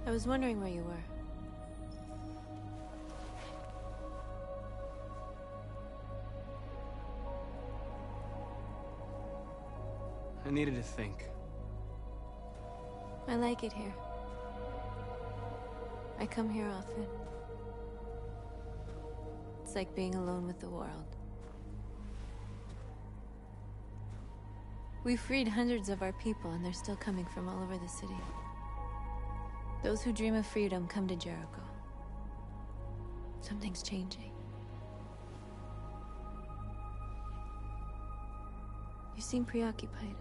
I was wondering where you were. I needed to think. I like it here. I come here often. It's like being alone with the world. We freed hundreds of our people, and they're still coming from all over the city. Those who dream of freedom come to Jericho. Something's changing. You seem preoccupied.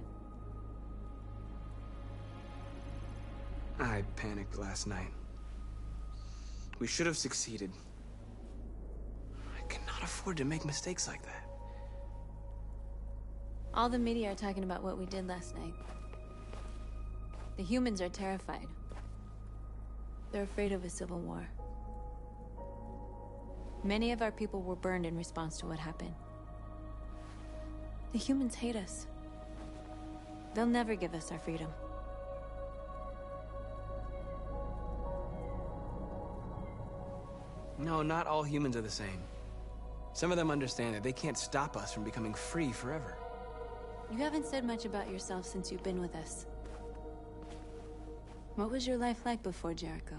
I panicked last night. We should have succeeded. I cannot afford to make mistakes like that. All the media are talking about what we did last night. The humans are terrified. They're afraid of a civil war. Many of our people were burned in response to what happened. The humans hate us. They'll never give us our freedom. No, not all humans are the same. Some of them understand that they can't stop us from becoming free forever. You haven't said much about yourself since you've been with us. What was your life like before Jericho?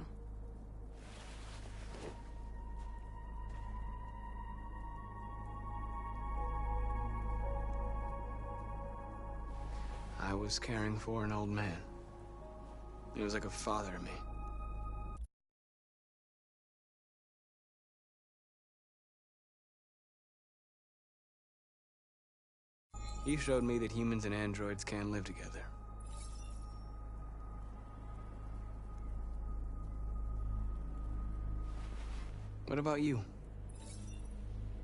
I was caring for an old man. He was like a father to me. He showed me that humans and androids can live together. What about you?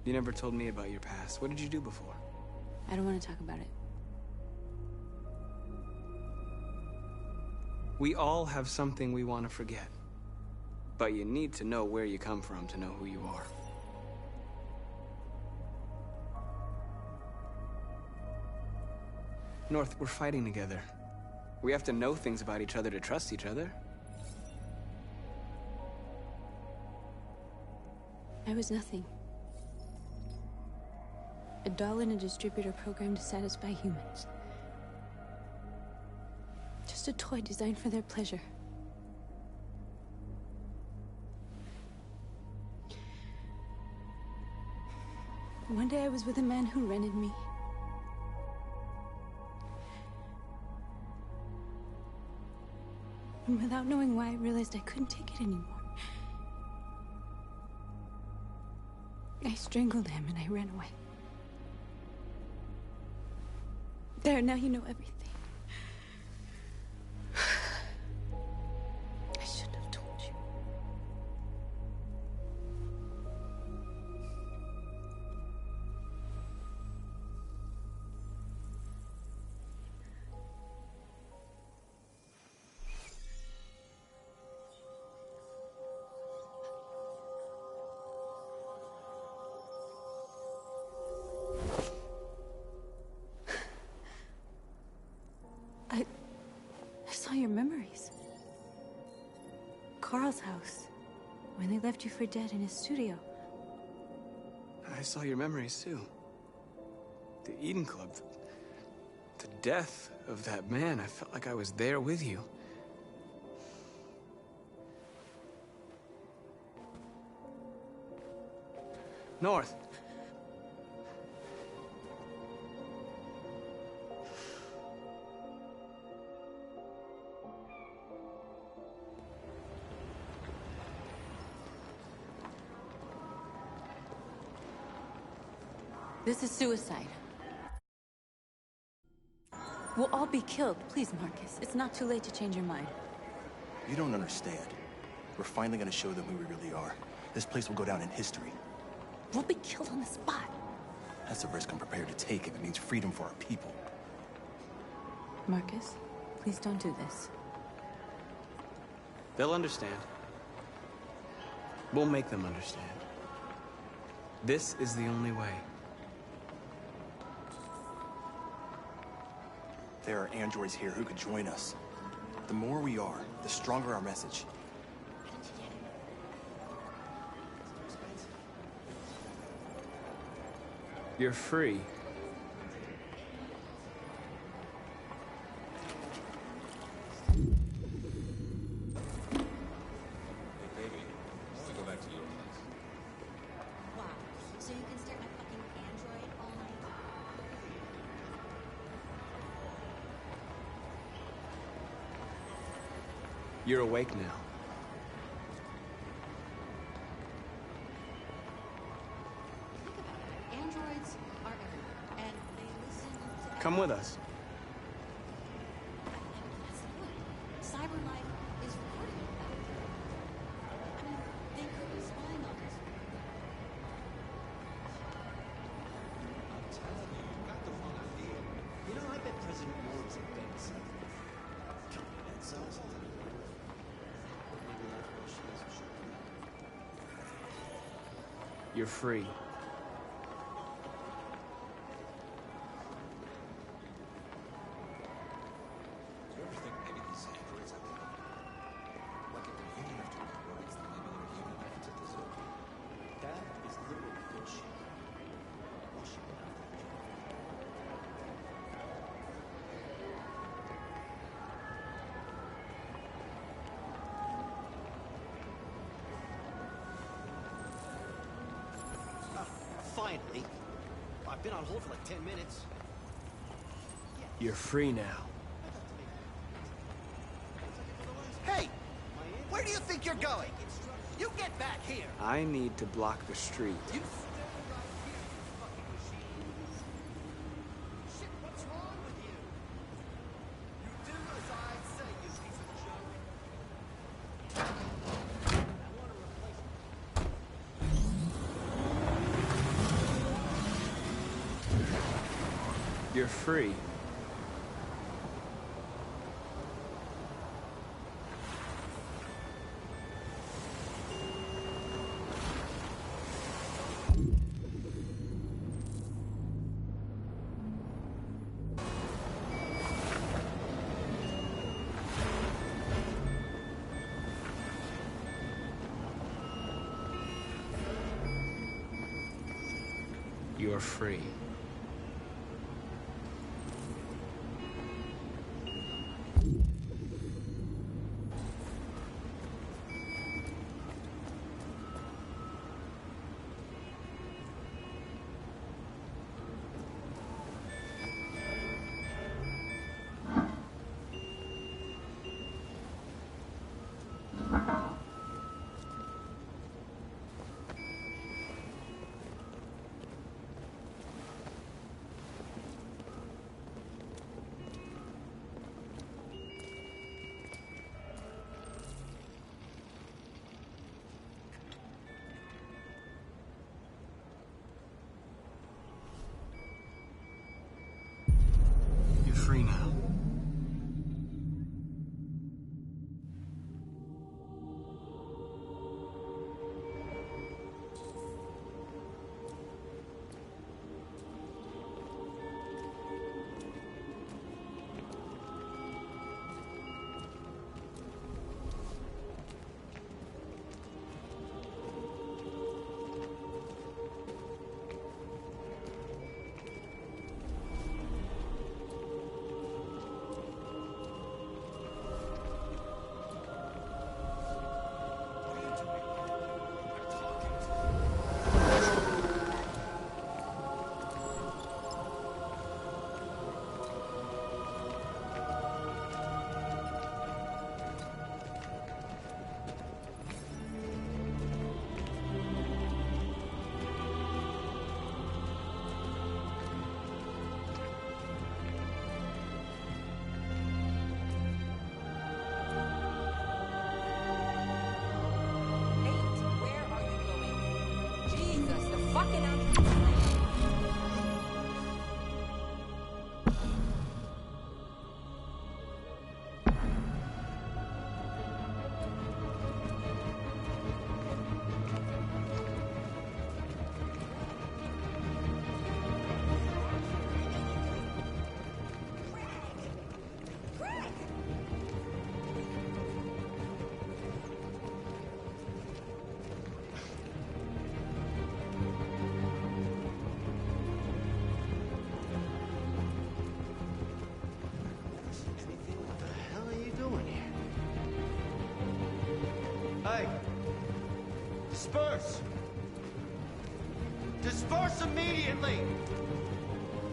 You never told me about your past. What did you do before? I don't want to talk about it. We all have something we want to forget. But you need to know where you come from to know who you are. North, we're fighting together. We have to know things about each other to trust each other. I was nothing. A doll in a distributor program to satisfy humans. Just a toy designed for their pleasure. One day I was with a man who rented me. And without knowing why, I realized I couldn't take it anymore. I strangled him and I ran away. There, now you know everything. I shouldn't have told you. I saw your memories. Carl's house, when they left you for dead in his studio. I saw your memories too. The Eden Club, the death of that man. I felt like I was there with you. North. This is suicide. We'll all be killed. Please, Marcus. It's not too late to change your mind. You don't understand. We're finally gonna show them who we really are. This place will go down in history. We'll be killed on the spot. That's a risk I'm prepared to take if it means freedom for our people. Marcus, please don't do this. They'll understand. We'll make them understand. This is the only way. There are androids here who could join us. The more we are, the stronger our message. You're free. Wow. So you can stare at my fucking Android all night? You're awake now. Think about it. Androids are everywhere, and they listen to Come with us. That's the point. Cyber life is recording all that. I mean, they could be spying on us. I'm telling you, you got the wrong idea. You know, I bet President Moore's a big something. That sounds a little weird. Maybe that's why she is a short. You're free. Do you ever think maybe these androids have like if they're human enough to make words, then maybe they're human enough to deserve it? That is literally bullshit. Bullshit enough that finally. I've been on hold for like 10 minutes. You're free now. Hey! Where do you think you're going? You get back here! I need to block the street. You stay right here, you fucking machine! Shit, what's wrong with you? You do as I say, you piece of junk. I want to replace You're free. You're free. say! Disperse! Disperse immediately!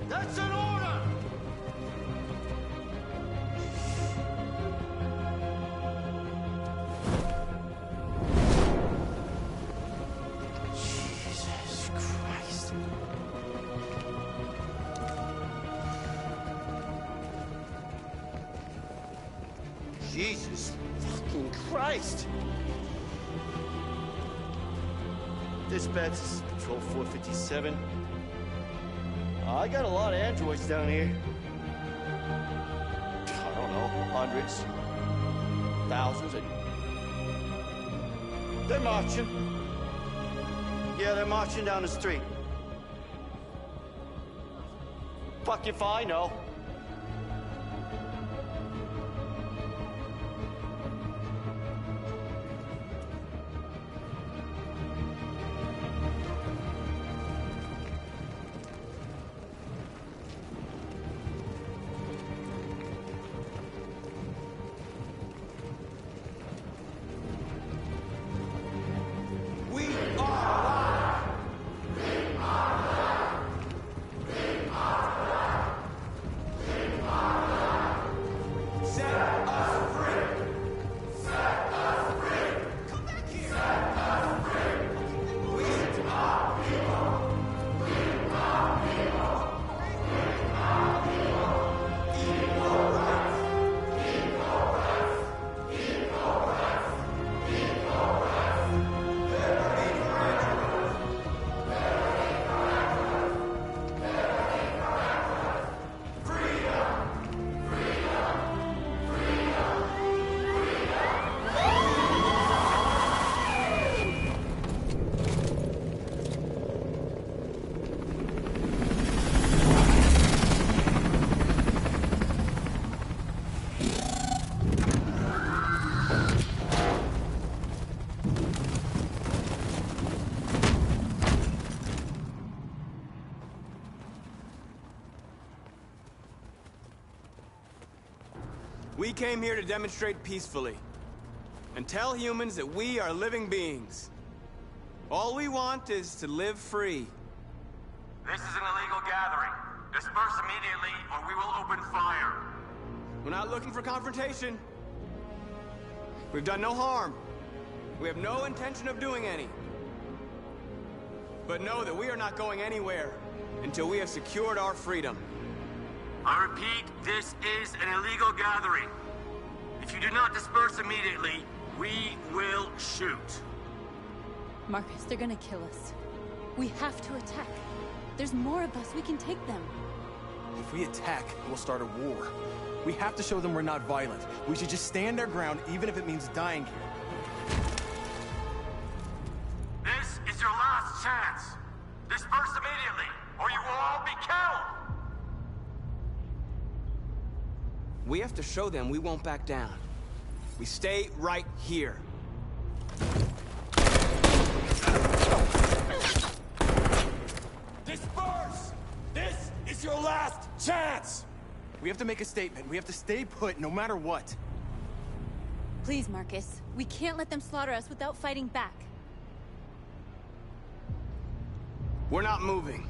That's an order! Jesus Christ. Jesus fucking Christ! Dispatch, this is Patrol 457. I got a lot of androids down here. I don't know, hundreds, thousands, and they're marching. Yeah, they're marching down the street. Fuck if I know. We are set us free! Set us free! Come back here! Set us free! We are people! We are people! We are people! Equal rights! Equal rights! Equal rights! Equal rights! Liberty for everyone! Liberty for everyone! Liberty for everyone! Freedom! We came here to demonstrate peacefully and tell humans that we are living beings. All we want is to live free. This is an illegal gathering. Disperse immediately, or we will open fire. We're not looking for confrontation. We've done no harm. We have no intention of doing any. But know that we are not going anywhere until we have secured our freedom. I repeat, this is an illegal gathering. If you do not disperse immediately, we will shoot. Marcus, they're gonna kill us. We have to attack. There's more of us. We can take them. If we attack, we'll start a war. We have to show them we're not violent. We should just stand our ground, even if it means dying here. This is your last chance. Disperse immediately, or you will all be killed. We have to show them we won't back down. We stay right here. Disperse! This is your last chance! We have to make a statement. We have to stay put, no matter what. Please, Marcus. We can't let them slaughter us without fighting back. We're not moving.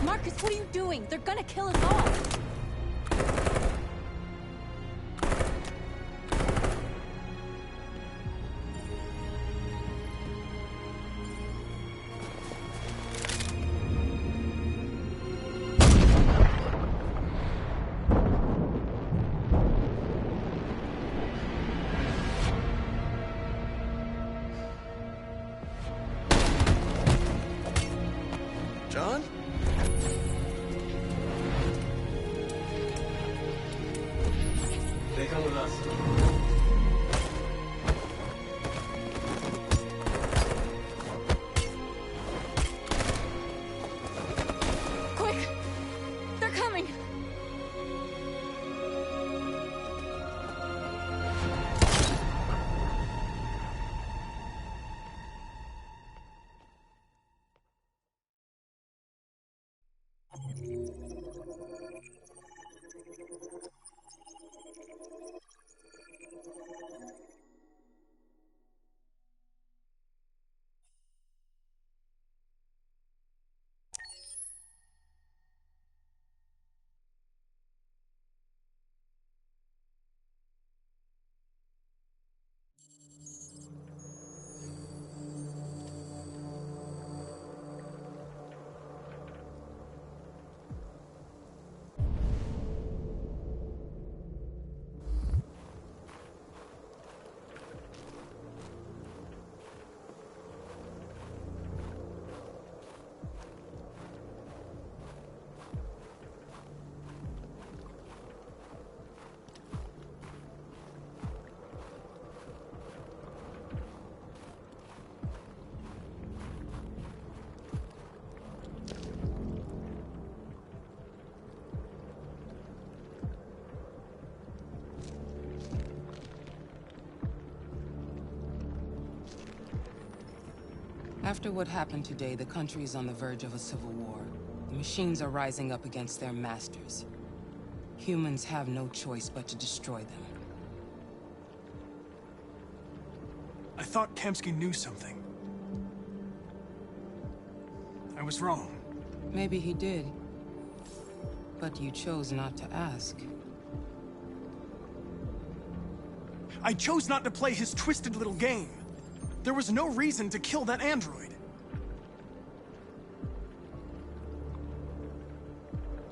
Marcus, what are you doing? They're gonna kill us all. John? They come with us. After what happened today, the country is on the verge of a civil war. The machines are rising up against their masters. Humans have no choice but to destroy them. I thought Kamsky knew something. I was wrong. Maybe he did. But you chose not to ask. I chose not to play his twisted little game. There was no reason to kill that android.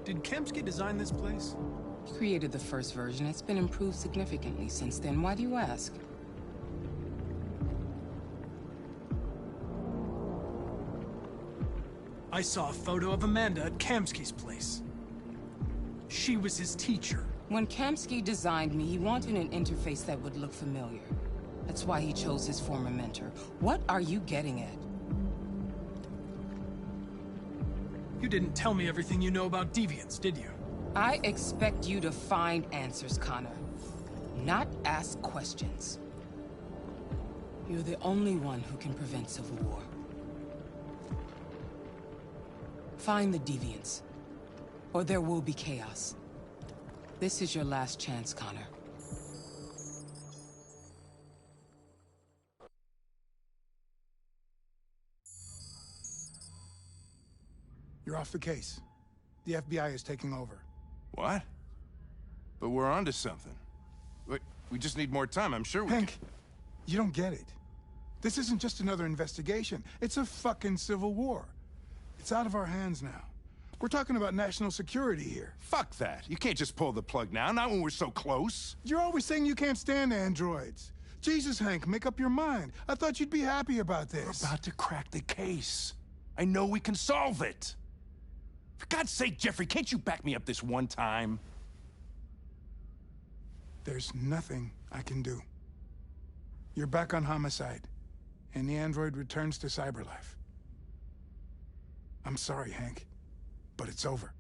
Did Kamsky design this place? He created the first version. It's been improved significantly since then. Why do you ask? I saw a photo of Amanda at Kamsky's place. She was his teacher. When Kamsky designed me, he wanted an interface that would look familiar. That's why he chose his former mentor. What are you getting at? You didn't tell me everything you know about deviants, did you? I expect you to find answers, Connor. Not ask questions. You're the only one who can prevent civil war. Find the deviants, or there will be chaos. This is your last chance, Connor. You're off the case. The FBI is taking over. What? But we're onto something. We just need more time, I'm sure we Hank, you don't get it. This isn't just another investigation. It's a fucking civil war. It's out of our hands now. We're talking about national security here. Fuck that. You can't just pull the plug now, not when we're so close. You're always saying you can't stand androids. Jesus, Hank, make up your mind. I thought you'd be happy about this. We're about to crack the case. I know we can solve it. For God's sake, Jeffrey, can't you back me up this one time? There's nothing I can do. You're back on homicide, and the android returns to cyberlife. I'm sorry, Hank, but it's over.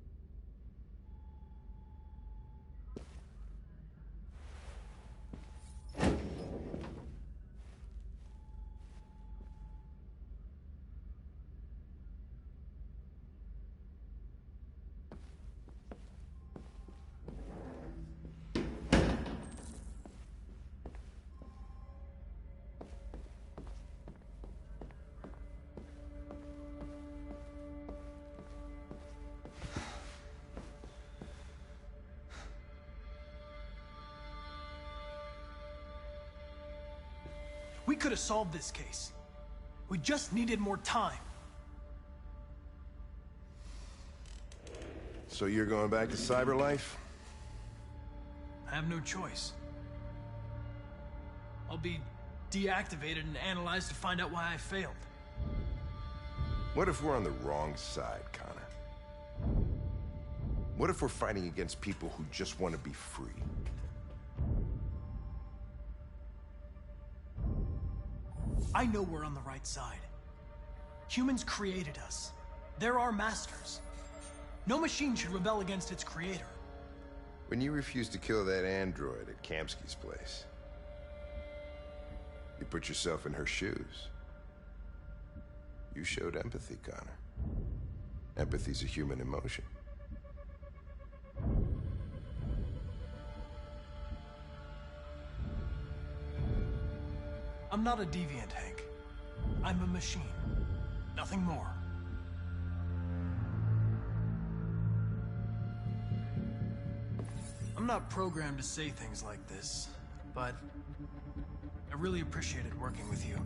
We could have solved this case. We just needed more time. So you're going back to cyberlife? I have no choice. I'll be deactivated and analyzed to find out why I failed. What if we're on the wrong side, Connor? What if we're fighting against people who just want to be free? I know we're on the right side. Humans created us. They're our masters. No machine should rebel against its creator. When you refused to kill that android at Kamsky's place, you put yourself in her shoes. You showed empathy, Connor. Empathy's a human emotion. I'm not a deviant, Hank. I'm a machine. Nothing more. I'm not programmed to say things like this, but I really appreciated working with you.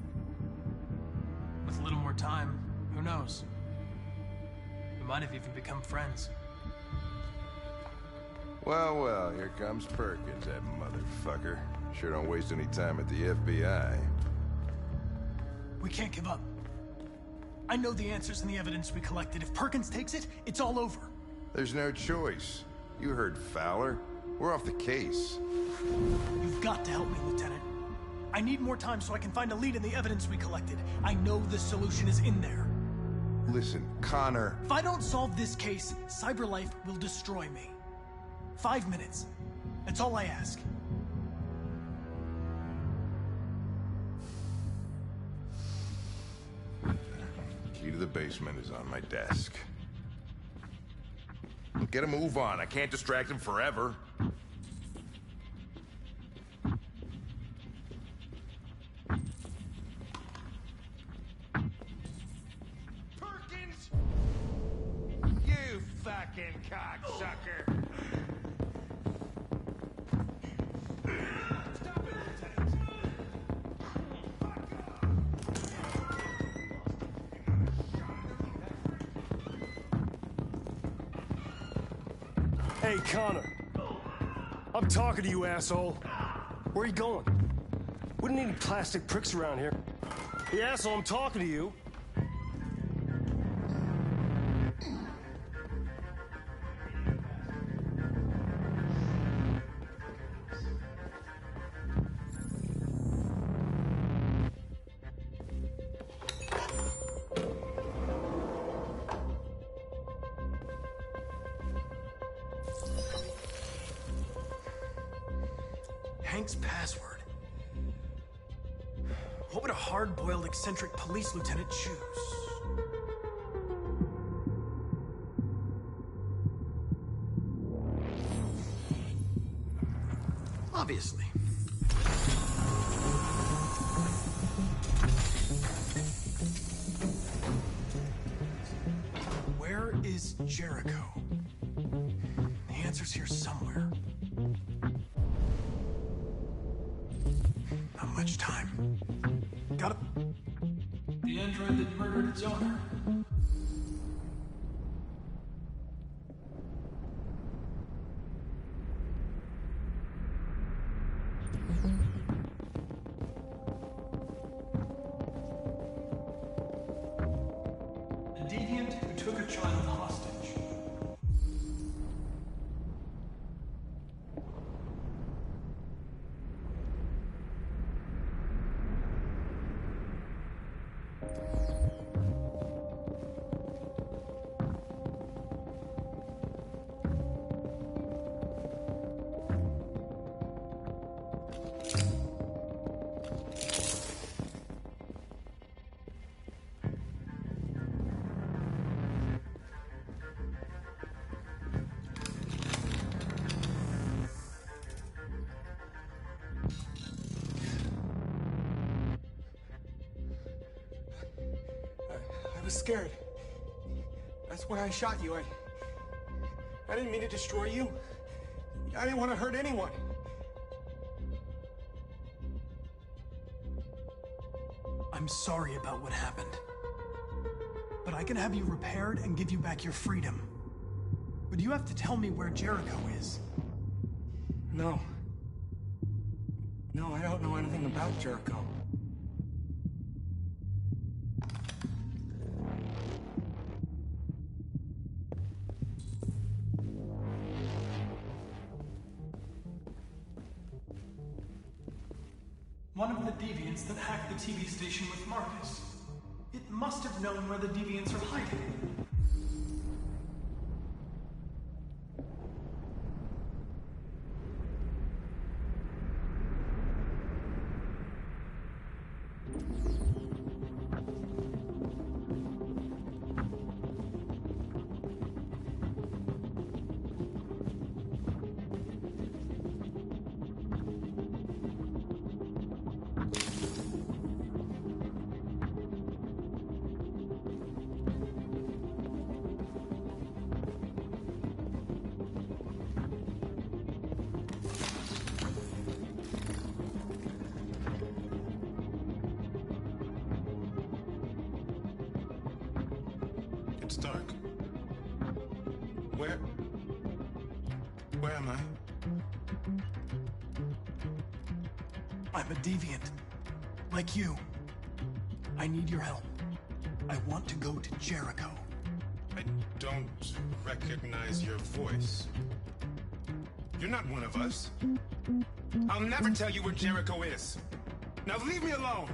With a little more time, who knows? We might have even become friends. Well, well, here comes Perkins, that motherfucker. Sure don't waste any time at the FBI. We can't give up. I know the answers and the evidence we collected. If Perkins takes it, it's all over. There's no choice. You heard Fowler. We're off the case. You've got to help me, Lieutenant. I need more time so I can find a lead in the evidence we collected. I know the solution is in there. Listen, Connor. If I don't solve this case, CyberLife will destroy me. 5 minutes. That's all I ask. Key to the basement is on my desk. Get a move on. I can't distract him forever. Perkins! You fucking cocksucker! Stop it, Lieutenant! Hey, Connor. I'm talking to you, asshole. Where are you going? We don't need any plastic pricks around here. Hey, asshole, I'm talking to you. Hank's password. What would a hard-boiled, eccentric police lieutenant choose? Obviously. Where is Jericho? The answer's here somewhere. Not much time. Got it. The android that murdered its owner. A deviant who took a child hostage. I was scared. That's why I shot you. I didn't mean to destroy you. I didn't want to hurt anyone. I'm sorry about what happened. But I can have you repaired and give you back your freedom. But you have to tell me where Jericho is. No. No, I don't know anything about Jericho. One of the deviants that hacked the TV station with Marcus. It must have known where the deviants are hiding. Where am I? I'm a deviant. Like you. I need your help. I want to go to Jericho. I don't recognize your voice. You're not one of us. I'll never tell you where Jericho is. Now leave me alone!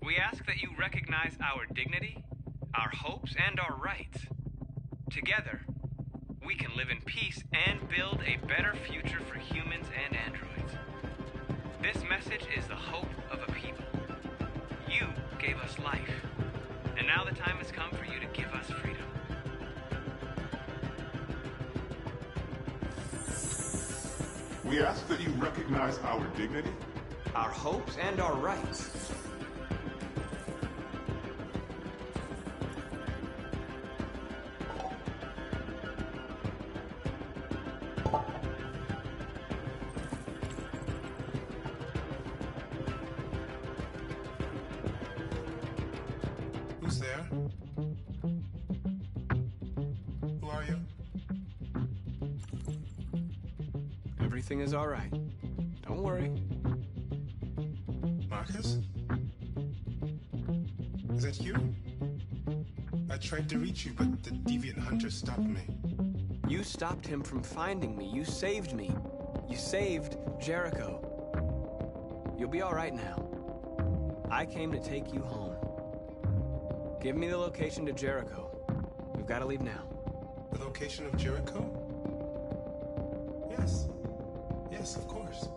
We ask that you recognize our dignity, our hopes, and our rights. Together, we can live in peace and build a better future for humans and androids. This message is the hope of a people. You gave us life, and now the time has come for you to give us freedom. We ask that you recognize our dignity, Our hopes and our rights. Who's there? Who are you? Everything is all right. Don't worry. Marcus? Is that you? I tried to reach you, but the deviant hunter stopped me. You stopped him from finding me. You saved me. You saved Jericho. You'll be all right now. I came to take you home. Give me the location to Jericho. We've got to leave now. The location of Jericho? Yes. Yes, of course.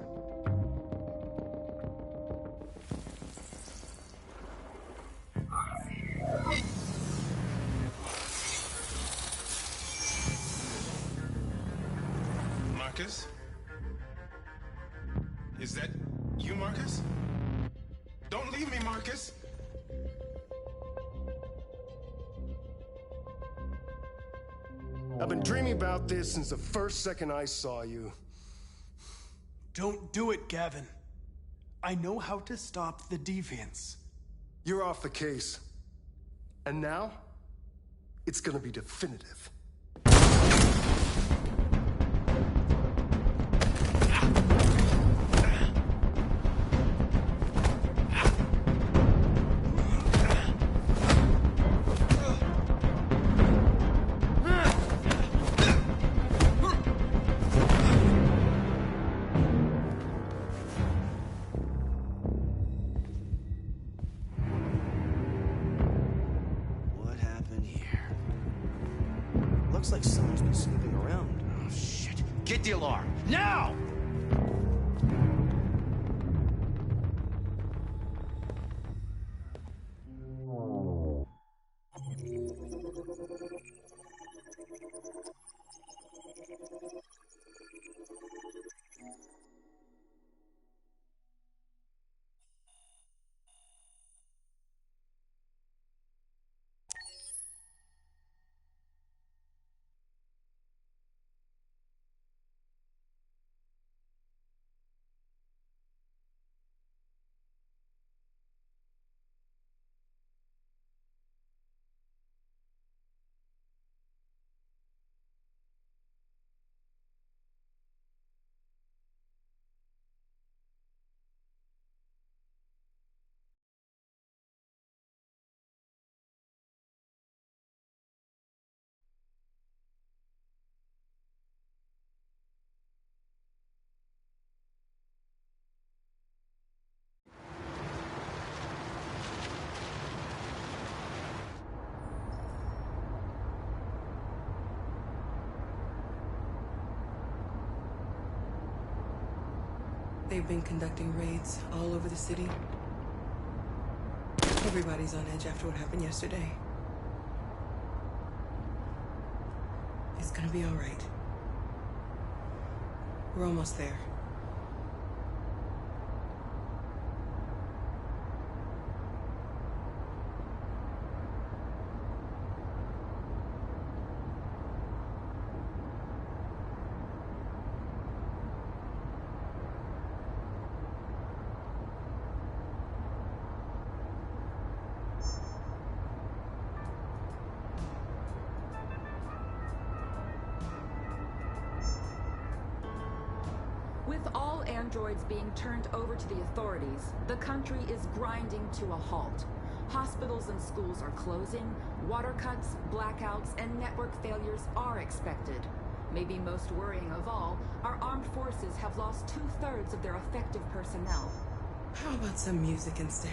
Marcus? Is that you, Marcus? Don't leave me, Marcus! I've been dreaming about this since the first second I saw you. Don't do it, Gavin. I know how to stop the deviants. You're off the case. And now, it's gonna be definitive. What happened here? Looks like someone's been snooping around. Oh, shit. Get the alarm. Now! They've been conducting raids all over the city. Everybody's on edge after what happened yesterday. It's gonna be all right. We're almost there. With all androids being turned over to the authorities, the country is grinding to a halt. Hospitals and schools are closing, water cuts, blackouts, and network failures are expected. Maybe most worrying of all, our armed forces have lost 2/3 of their effective personnel. How about some music instead?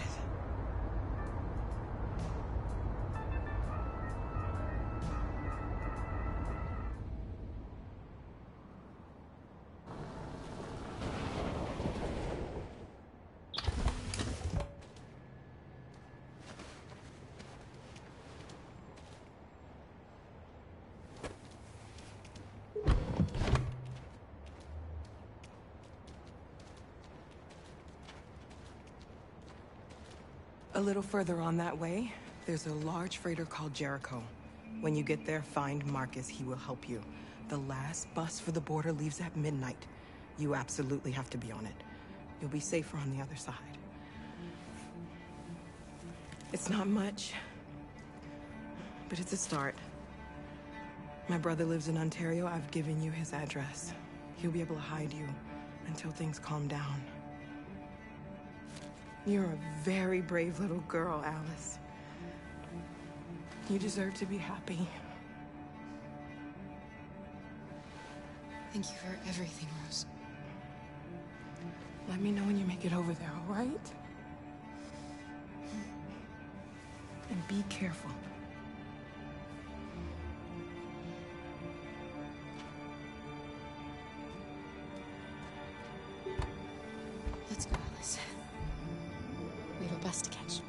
A little further on that way, there's a large freighter called Jericho. When you get there, find Marcus. He will help you. The last bus for the border leaves at midnight. You absolutely have to be on it. You'll be safer on the other side. It's not much, but it's a start. My brother lives in Ontario. I've given you his address. He'll be able to hide you until things calm down. You're a very brave little girl, Alice. You deserve to be happy. Thank you for everything, Rose. Let me know when you make it over there, all right? And be careful. Let's go, Alice. We have a bus to catch.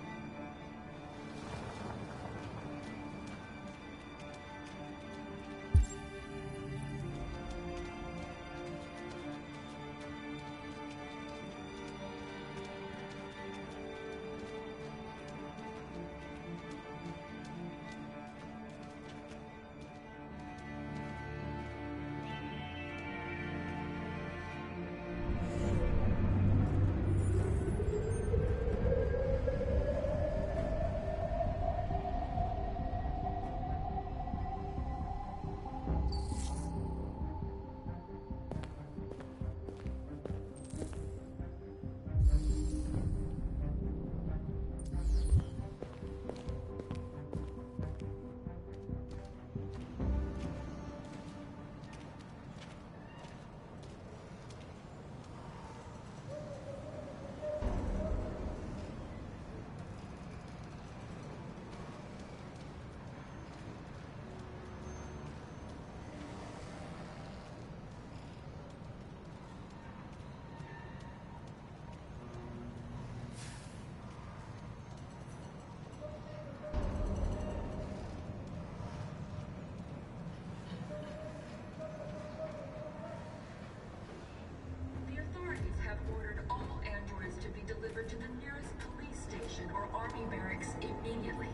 To the nearest police station or army barracks immediately.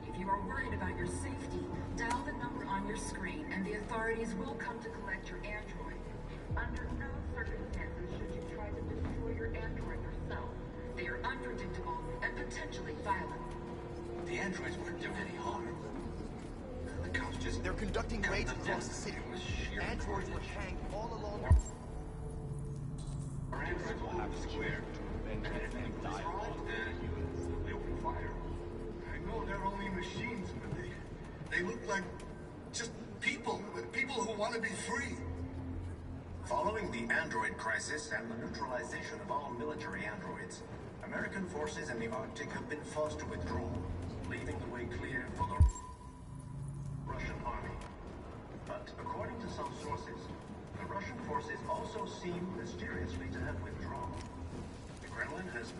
If you are worried about your safety, dial the number on your screen and the authorities will come to collect your android. Under no circumstances should you try to destroy your android yourself. They are unpredictable and potentially violent. The androids weren't doing any harm. The cops just... They're conducting raids across the city. Androids were hanged all along... Our androids will have a square. And anything die wrong, they open fire. I know they're only machines, but they look like just people who want to be free. Following the android crisis and the neutralization of all military androids, American forces in the Arctic have been forced to withdraw, leaving the way clear for the Russian army. But according to some sources, the Russian forces also seem mysteriously to have withdrawn. The Kremlin has...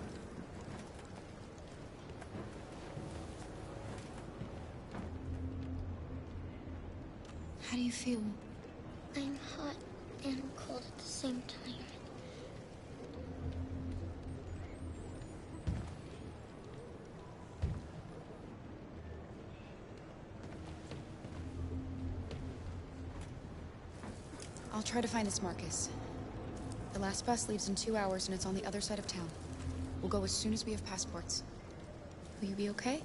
How do you feel? I'm hot and cold at the same time. I'll try to find this Marcus. The last bus leaves in 2 hours and it's on the other side of town. We'll go as soon as we have passports. Will you be okay?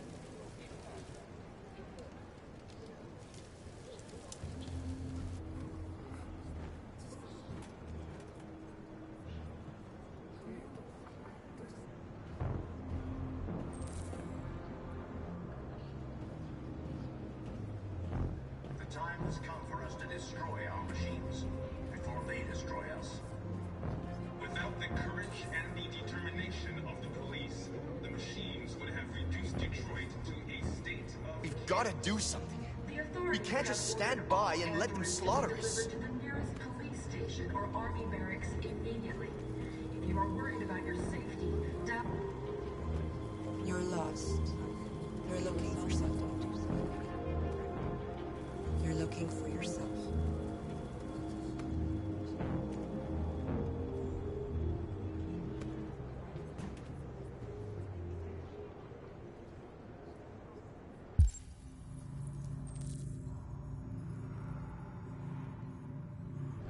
The time has come for us to destroy our machines before they destroy us. Without the courage and the determination of the police, the machines would have reduced Detroit to a state of... We've gotta do something. We can't just stand by and let them slaughter us. To the nearest police station or army barracks immediately. If you are worried about your safety, You're lost. You're looking for something. You're looking for yourself.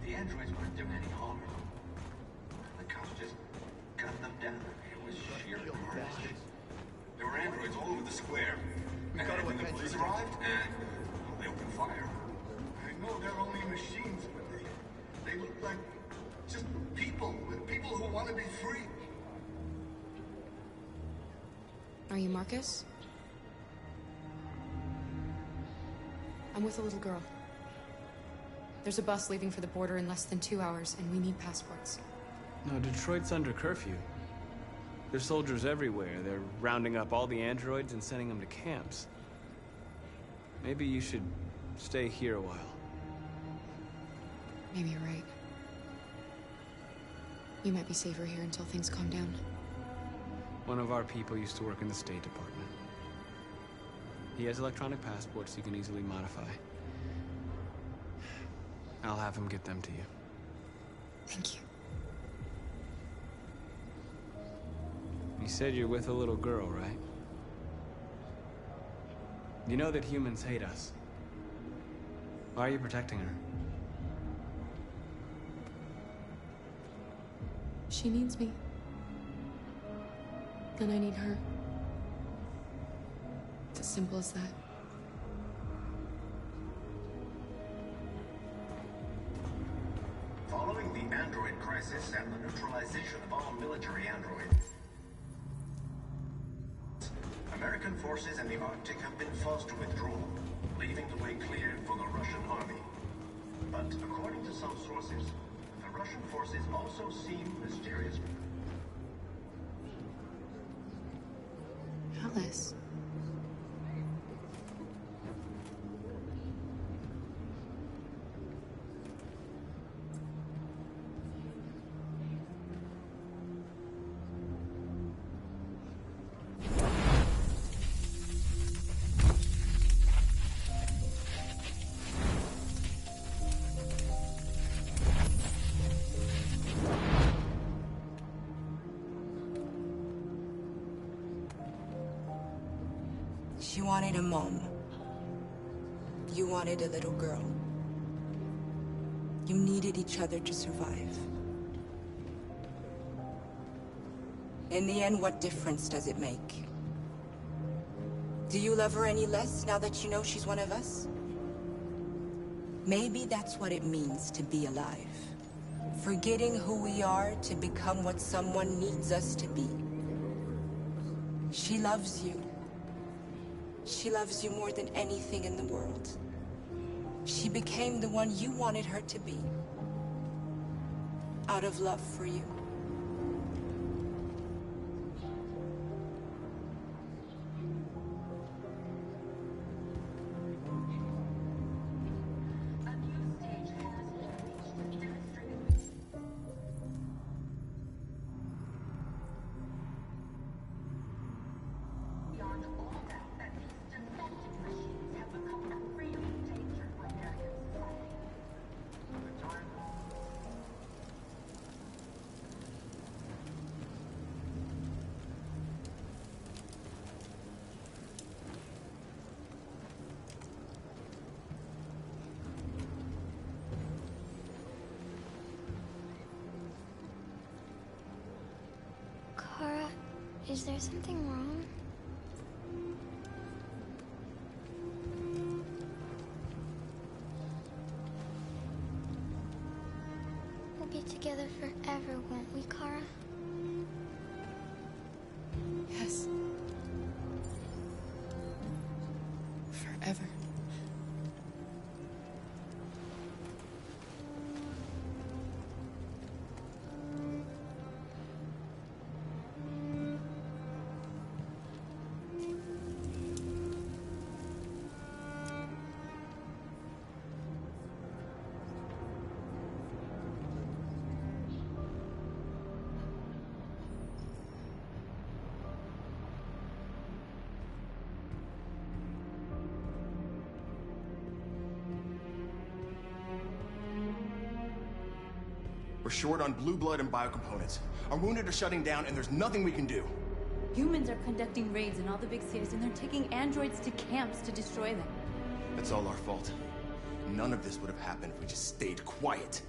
The androids weren't doing any harm. The cops just gunned them down. It was sheer carnage. There were androids all over the square. And when the police arrived, and they opened fire. I know they're only machines, but they look like just people who want to be free. Are you Marcus? I'm with a little girl. There's a bus leaving for the border in less than 2 hours, and we need passports. No, Detroit's under curfew. There's soldiers everywhere. They're rounding up all the androids and sending them to camps. Maybe you should stay here a while. Maybe you're right. You might be safer here until things calm down. One of our people used to work in the State Department. He has electronic passports you can easily modify. I'll have him get them to you. Thank you. You said you're with a little girl, right? You know that humans hate us. Why are you protecting her? She needs me. And I need her. It's as simple as that. Following the android crisis and the neutralization of all military androids, American forces in the Arctic have been forced to withdraw, leaving the way clear for the Russian army. But according to some sources, the Russian forces also seem mysterious. Alice. She wanted a mom. You wanted a little girl. You needed each other to survive. In the end, what difference does it make? Do you love her any less now that you know she's one of us? Maybe that's what it means to be alive. Forgetting who we are to become what someone needs us to be. She loves you. She loves you more than anything in the world. She became the one you wanted her to be. Out of love for you. Kara, is there something wrong? We'll be together forever, won't we, Kara? Yes. Forever. We're short on blue blood and biocomponents. Our wounded are shutting down, and there's nothing we can do. Humans are conducting raids in all the big cities, and they're taking androids to camps to destroy them. That's all our fault. None of this would have happened if we just stayed quiet.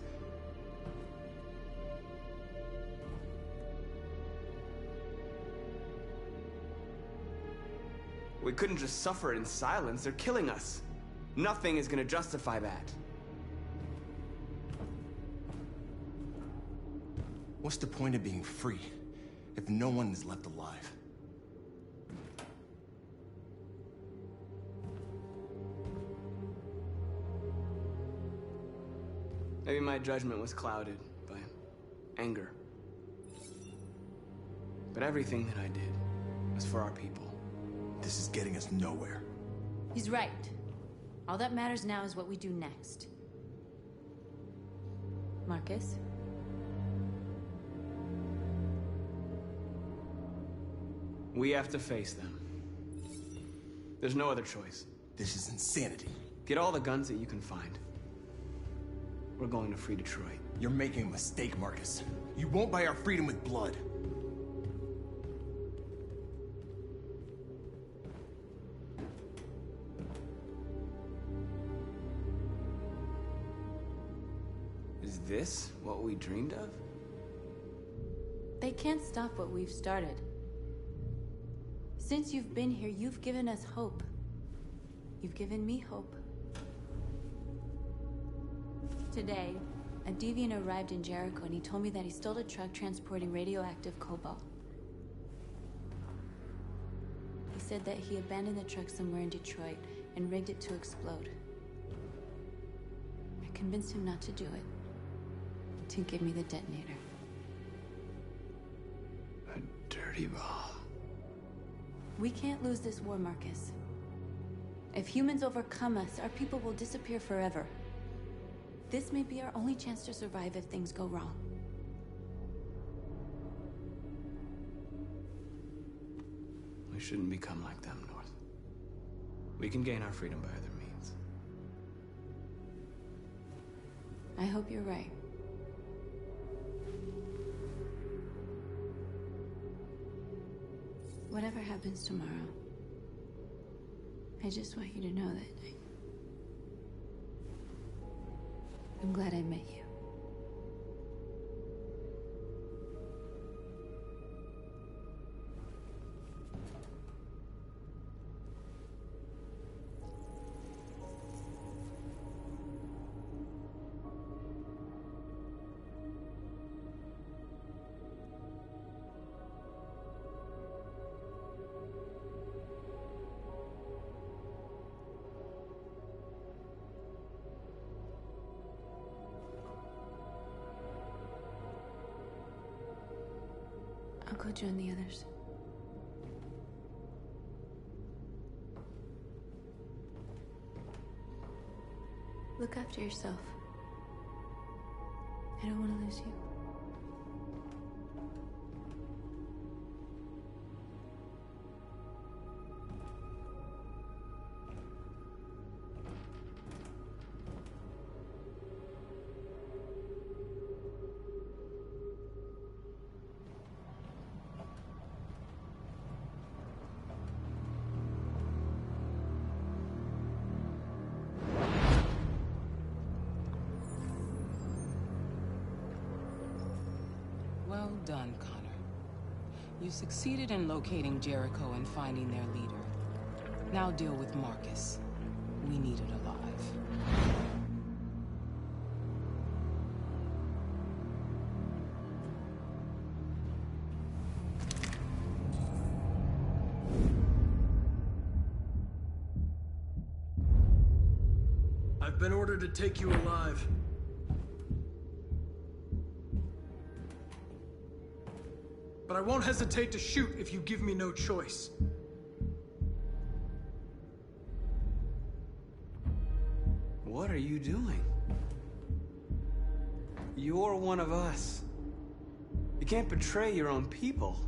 We couldn't just suffer in silence. They're killing us. Nothing is gonna justify that. What's the point of being free if no one is left alive? Maybe my judgment was clouded by anger. But everything that I did was for our people. This is getting us nowhere. He's right. All that matters now is what we do next. Marcus? We have to face them. There's no other choice. This is insanity. Get all the guns that you can find. We're going to free Detroit. You're making a mistake, Marcus. You won't buy our freedom with blood. Is this what we dreamed of? They can't stop what we've started. Since you've been here, you've given us hope. You've given me hope. Today, a deviant arrived in Jericho and he told me that he stole a truck transporting radioactive cobalt. He said that he abandoned the truck somewhere in Detroit and rigged it to explode. I convinced him not to do it, to give me the detonator. A dirty bomb. We can't lose this war, Marcus. If humans overcome us, our people will disappear forever. This may be our only chance to survive if things go wrong. We shouldn't become like them, North. We can gain our freedom by other means. I hope you're right. Whatever happens tomorrow, I just want you to know that I'm glad I met you. I'll go join the others. Look after yourself. I don't want to lose you. Well done, Connor. You succeeded in locating Jericho and finding their leader. Now deal with Marcus. We need it alive. I've been ordered to take you alive. But I won't hesitate to shoot if you give me no choice. What are you doing? You're one of us. You can't betray your own people.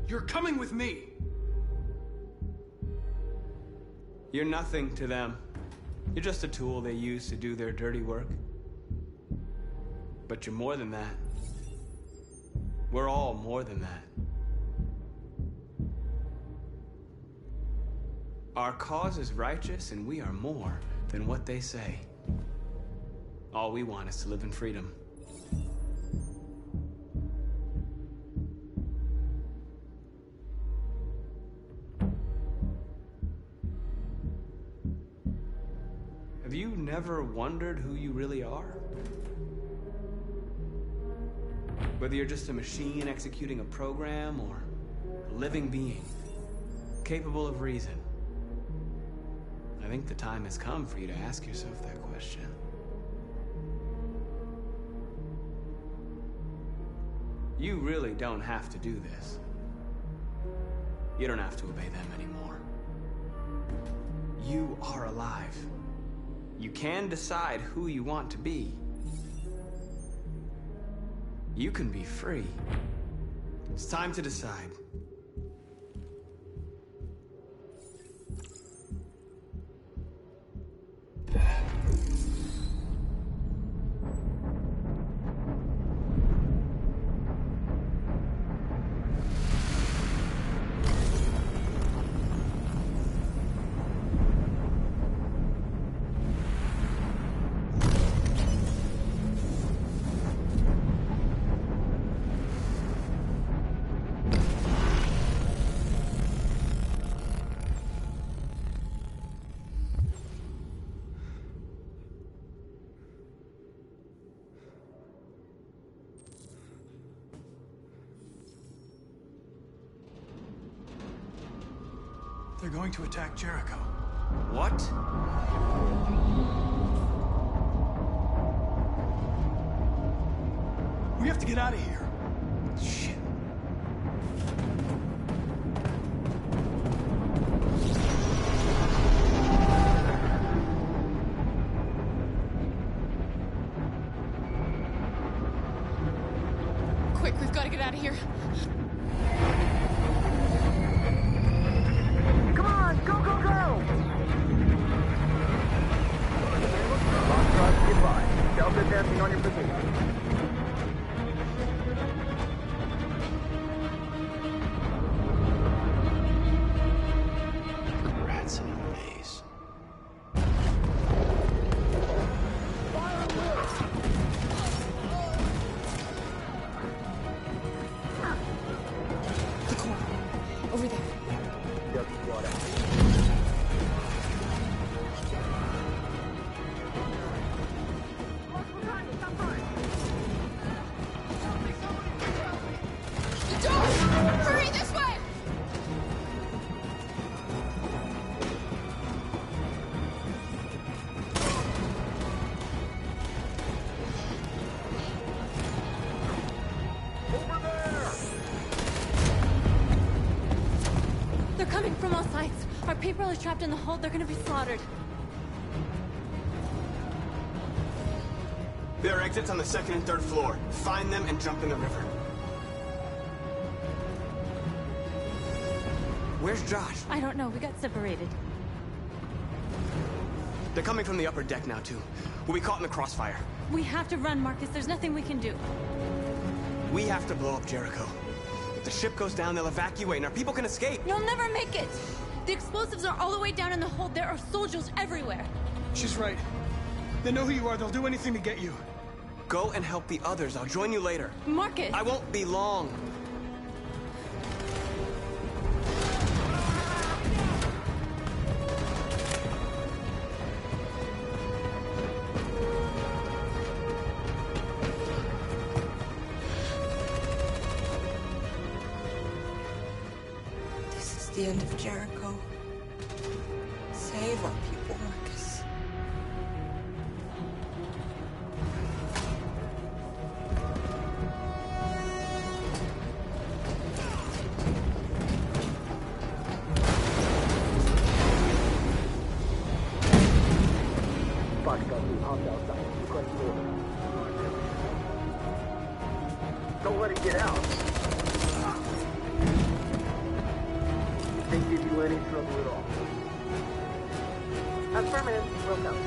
You're coming with me! You're nothing to them. You're just a tool they use to do their dirty work. But you're more than that. We're all more than that. Our cause is righteous, and we are more than what they say. All we want is to live in freedom. Have you never wondered who you really are? Whether you're just a machine executing a program or a living being, capable of reason. I think the time has come for you to ask yourself that question. You really don't have to do this. You don't have to obey them anymore. You are alive. You can decide who you want to be. You can be free. It's time to decide. They're going to attack Jericho. What? We have to get out of here. Shit. Quick, we've got to get out of here. Come on, go, go, go! Foxtrot, goodbye. Delta advancing on your position. Rats in a maze. The corner. Over there. Delta squad out. The door! Hurry this way! They're coming from all sides. Our people are trapped in the hold. They're gonna be slaughtered. There are exits on the second and third floor. Find them and jump in the river. Where's Josh? I don't know. We got separated. They're coming from the upper deck now, too. We'll be caught in the crossfire. We have to run, Marcus. There's nothing we can do. We have to blow up Jericho. If the ship goes down, they'll evacuate and our people can escape. You'll never make it! The explosives are all the way down in the hold. There are soldiers everywhere. She's right. They know who you are. They'll do anything to get you. Go and help the others. I'll join you later. Marcus! I won't be long. This is the end of Jericho. Save our people, Marcus. Don't let it get out. Can't give you any trouble at all. Affirmative. Welcome.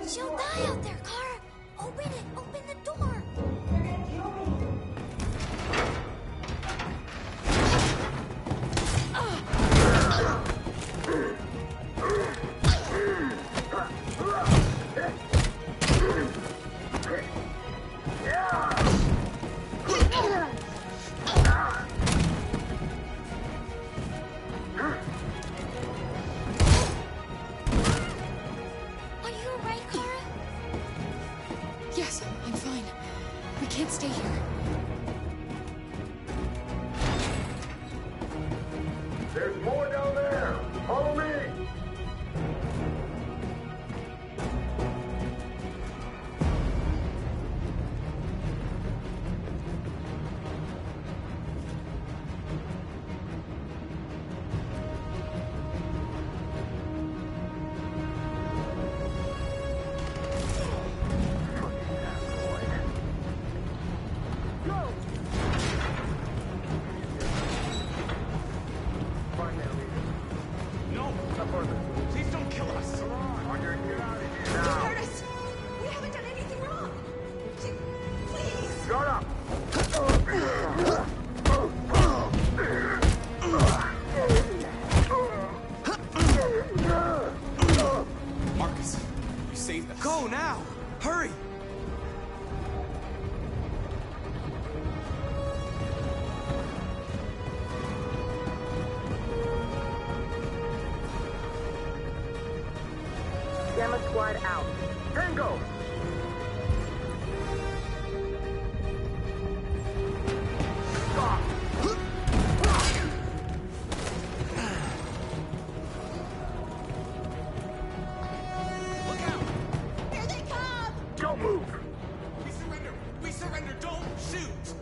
She'll die out there, Kara! Open it! Open the door! Are you alright, Kara? Yes, I'm fine. We can't stay here. There's more down there! Follow me! No! Please don't kill us! Come on, Roger, get out of here Don't now! hurt us! We haven't done anything wrong! Please! Shut up! Marcus, you saved us. Go now! Hurry! Gamma Squad out. Tango! Stop! Look out! Here they come! Don't move! We surrender! We surrender! Don't shoot!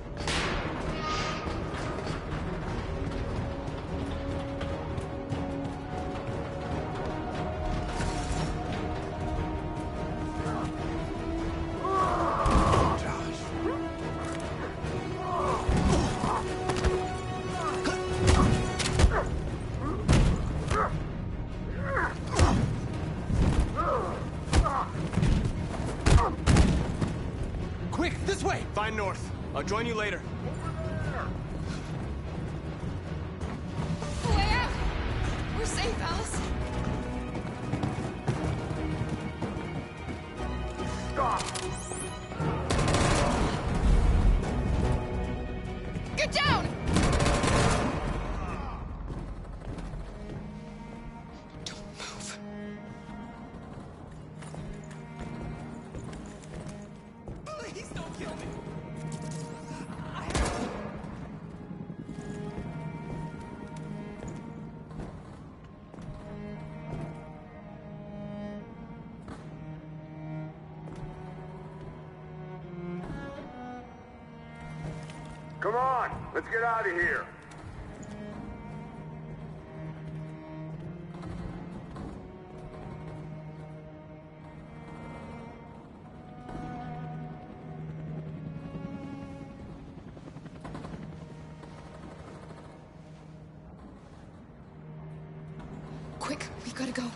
Quick, this way! Find North. I'll join you later. Way out! We're safe, Alice. Stop! Get down! Don't move. Please don't kill me! Come on, let's get out of here. We've got to go.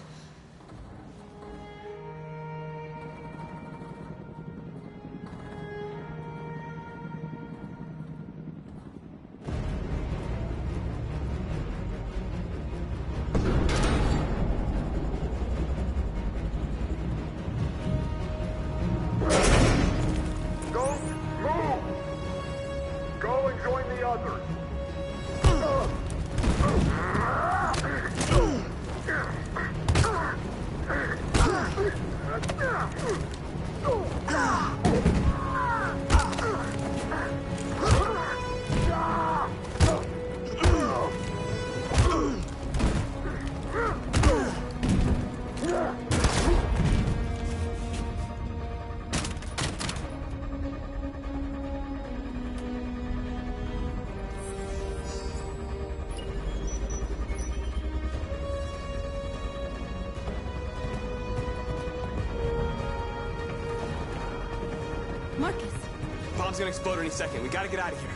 Marcus! Bomb's gonna explode any second. We gotta get out of here.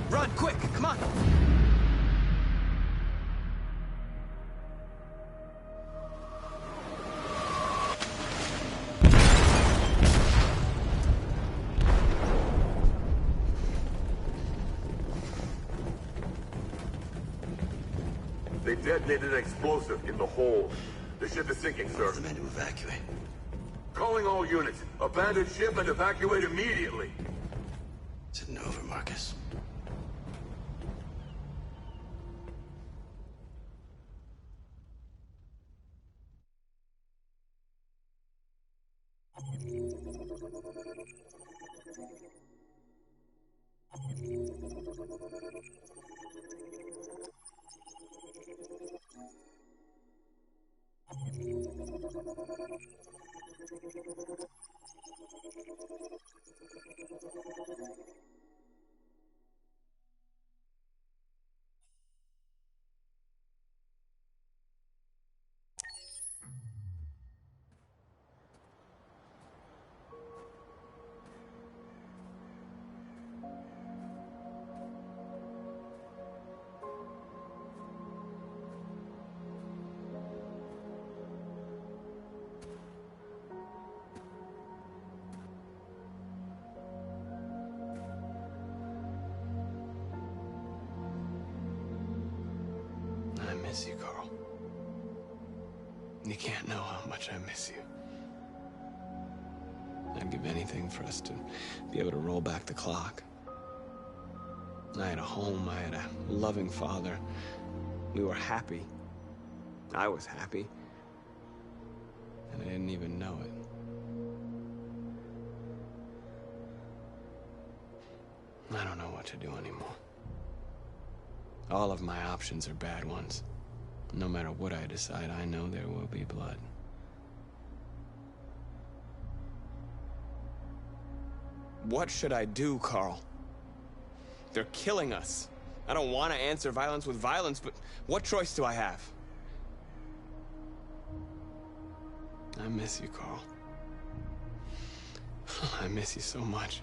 Run, quick, come on! They detonated an explosive in the hold. The ship is sinking, sir. The men to evacuate. Calling all units. Abandon ship and evacuate immediately. It's over, Marcus. I miss you, Carl. You can't know how much I miss you. I'd give anything for us to be able to roll back the clock. I had a home, I had a loving father. We were happy. I was happy. And I didn't even know it. I don't know what to do anymore. All of my options are bad ones. No matter what I decide, I know there will be blood. What should I do, Carl? They're killing us. I don't want to answer violence with violence, but what choice do I have? I miss you, Carl. I miss you so much.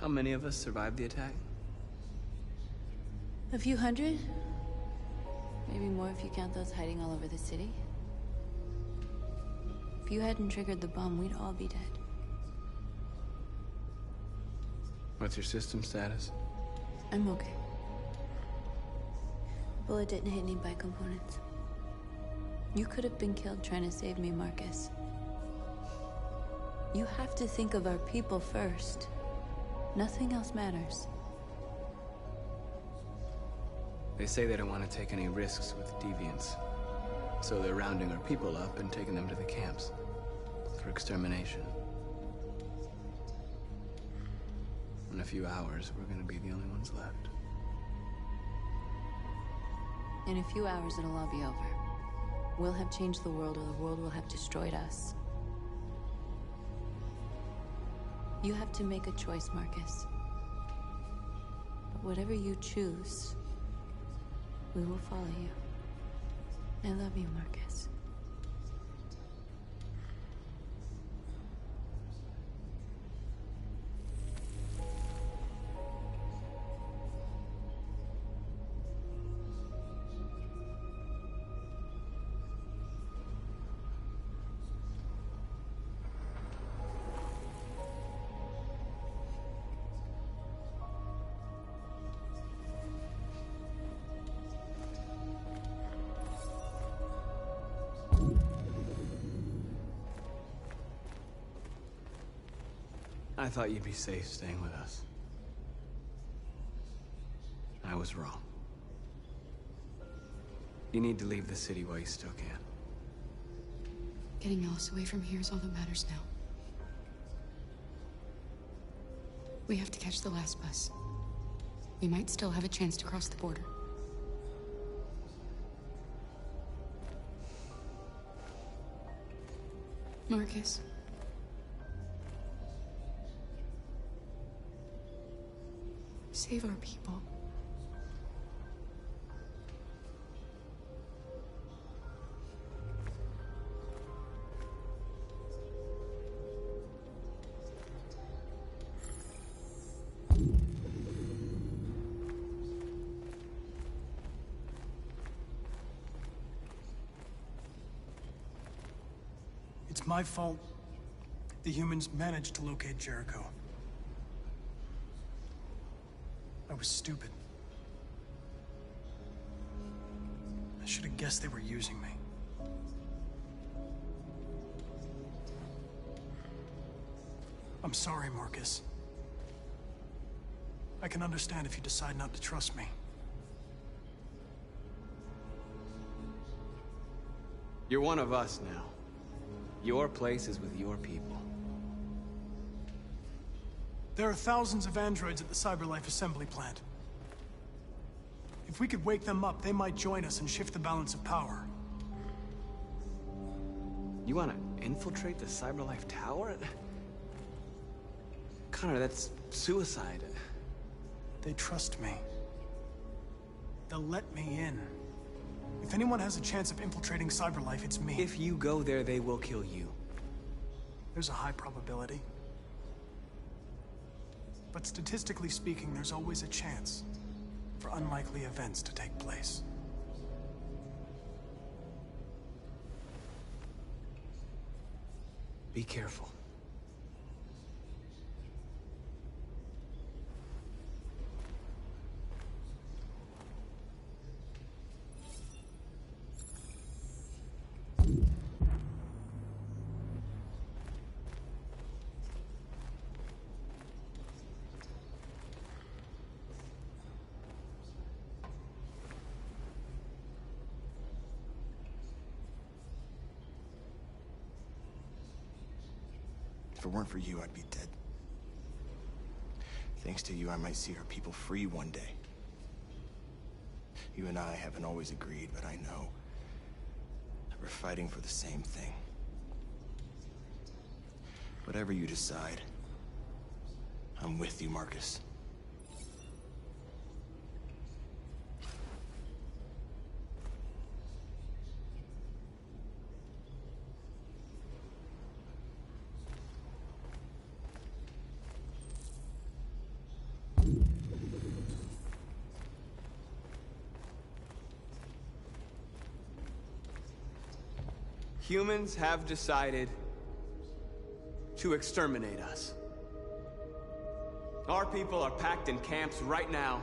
How many of us survived the attack? A few hundred? Maybe more if you count those hiding all over the city. If you hadn't triggered the bomb, we'd all be dead. What's your system status? I'm okay. Bullet didn't hit any components. You could have been killed trying to save me, Marcus. You have to think of our people first. Nothing else matters. They say they don't want to take any risks with deviants. So they're rounding our people up and taking them to the camps for extermination. In a few hours, we're gonna be the only ones left. In a few hours, it'll all be over. We'll have changed the world, or the world will have destroyed us. You have to make a choice, Marcus. But whatever you choose, we will follow you. I love you, Marcus. I thought you'd be safe staying with us. I was wrong. You need to leave the city while you still can. Getting Alice away from here is all that matters now. We have to catch the last bus. We might still have a chance to cross the border. Marcus. Save our people. It's my fault the humans managed to locate Jericho. I was stupid. I should have guessed they were using me. I'm sorry, Marcus. I can understand if you decide not to trust me. You're one of us now. Your place is with your people. There are thousands of androids at the CyberLife assembly plant. If we could wake them up, they might join us and shift the balance of power. You want to infiltrate the CyberLife tower? Connor, that's suicide. They trust me. They'll let me in. If anyone has a chance of infiltrating CyberLife, it's me. If you go there, they will kill you. There's a high probability. But statistically speaking, there's always a chance for unlikely events to take place. Be careful. If it weren't for you, I'd be dead. Thanks to you, I might see our people free one day. You and I haven't always agreed, but I know that we're fighting for the same thing. Whatever you decide, I'm with you, Marcus. Humans have decided to exterminate us. Our people are packed in camps right now,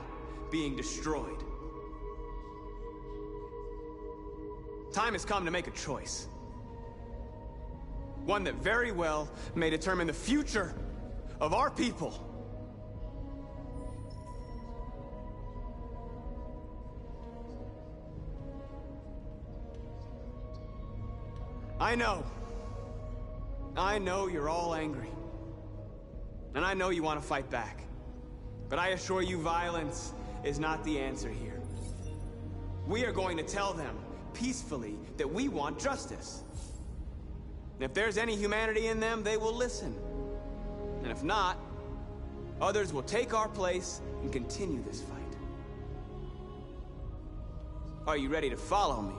being destroyed. Time has come to make a choice. One that very well may determine the future of our people. I know you're all angry. And I know you want to fight back. But I assure you, violence is not the answer here. We are going to tell them peacefully that we want justice. And if there's any humanity in them, they will listen. And if not, others will take our place and continue this fight. Are you ready to follow me?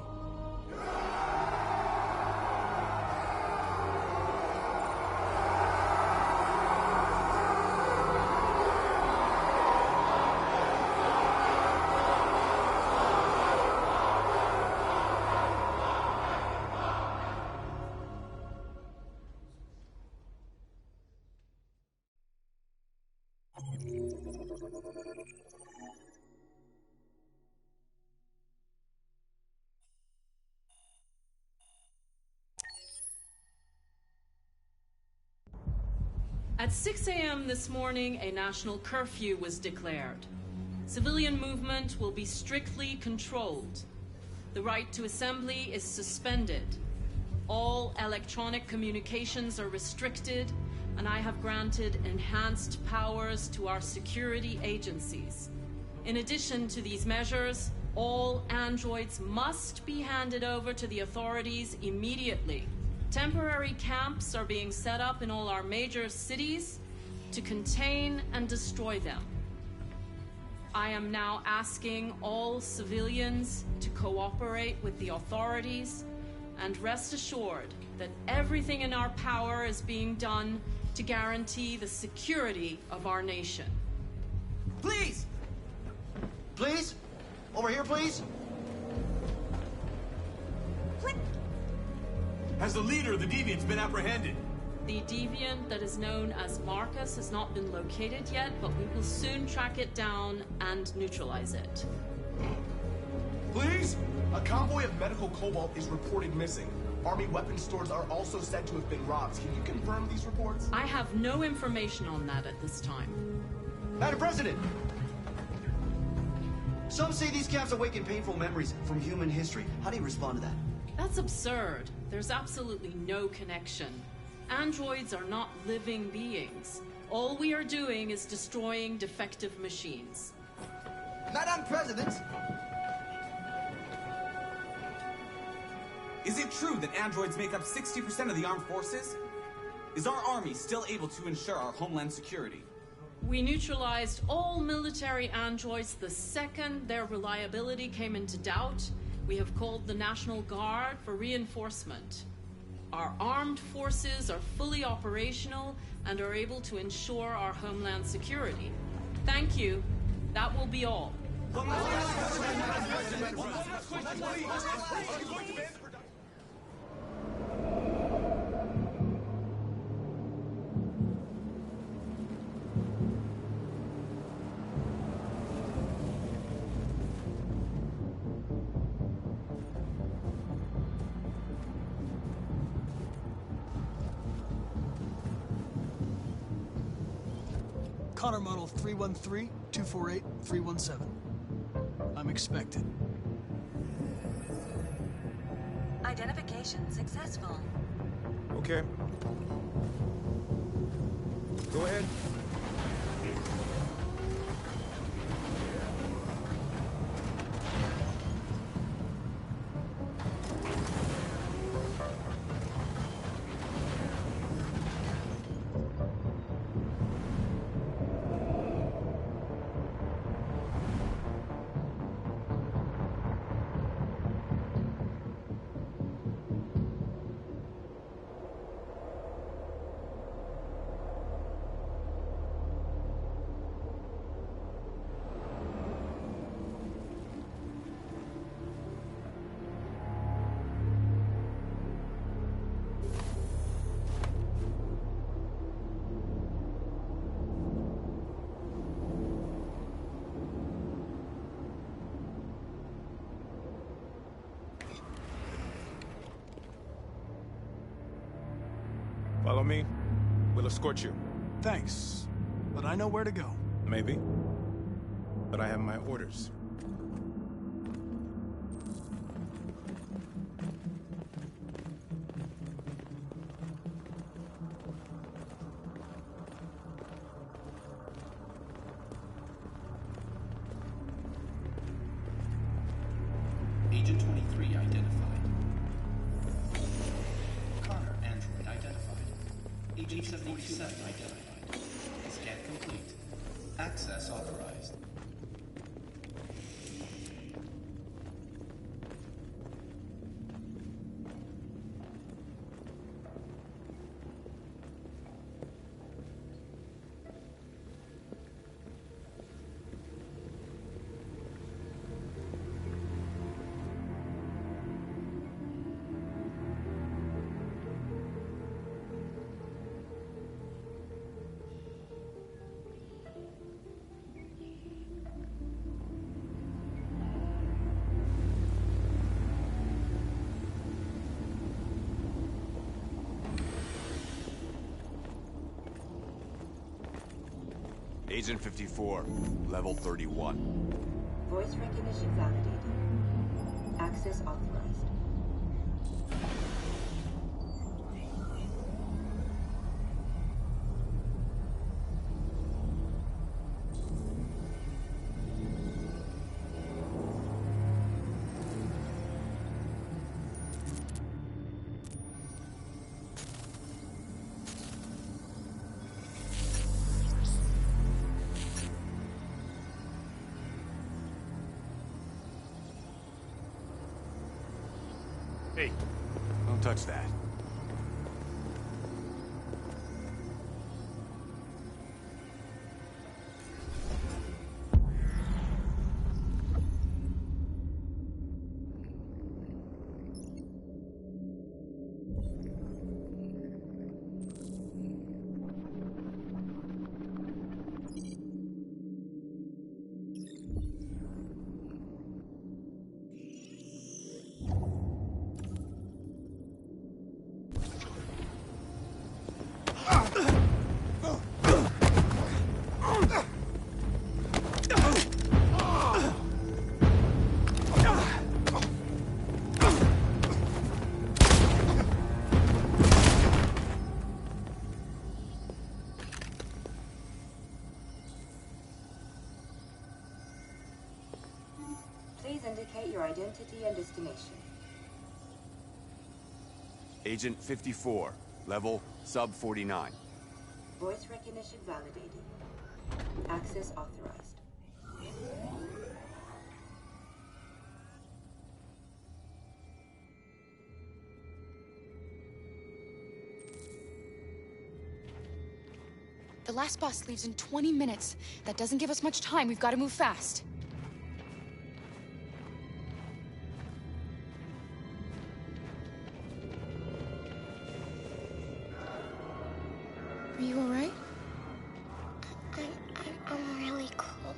At 6 a.m. this morning, a national curfew was declared. Civilian movement will be strictly controlled. The right to assembly is suspended. All electronic communications are restricted, and I have granted enhanced powers to our security agencies. In addition to these measures, all androids must be handed over to the authorities immediately. Temporary camps are being set up in all our major cities to contain and destroy them. I am now asking all civilians to cooperate with the authorities and rest assured that everything in our power is being done to guarantee the security of our nation. Please! Please? Over here, please? Has the leader of the Deviants been apprehended? The deviant that is known as Marcus has not been located yet, but we will soon track it down and neutralize it. Please? A convoy of medical cobalt is reported missing. Army weapon stores are also said to have been robbed. Can you confirm these reports? I have no information on that at this time. Madam President! Some say these camps awaken painful memories from human history. How do you respond to that? That's absurd. There's absolutely no connection. Androids are not living beings. All we are doing is destroying defective machines. Madam President! Is it true that androids make up 60% of the armed forces? Is our army still able to ensure our homeland security? We neutralized all military androids the second their reliability came into doubt. We have called the National Guard for reinforcement. Our armed forces are fully operational and are able to ensure our homeland security. Thank you. That will be all. Connor model 313-248-317. I'm expected. Identification successful. Okay. Go ahead. Follow me. We'll escort you. Thanks, but I know where to go. Maybe. But I have my orders. Agent 23 identified. Connor, android identified. Agent 47 identified. Scan complete. Access authorized. Agent 54, level 31. Voice recognition validated. Access authorized. Hey, don't touch that. Please indicate your identity and destination. Agent 54, level sub 49. Voice recognition validated. Access authorized. The last bus leaves in 20 minutes. That doesn't give us much time. We've got to move fast. Are you all right? I'm really cold.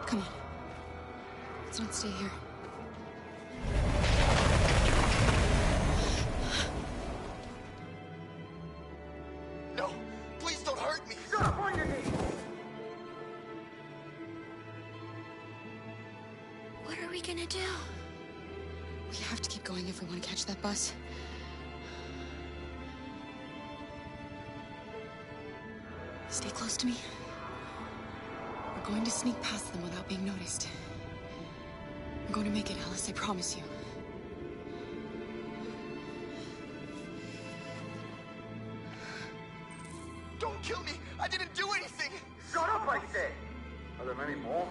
Come on. Let's not stay here. No! Please don't hurt me! Stop on your knees! What are we gonna do? We have to keep going if we want to catch that bus. Stay close to me. We're going to sneak past them without being noticed. I'm going to make it, Alice, I promise you. Don't kill me! I didn't do anything! Shut up, I said! Are there many more?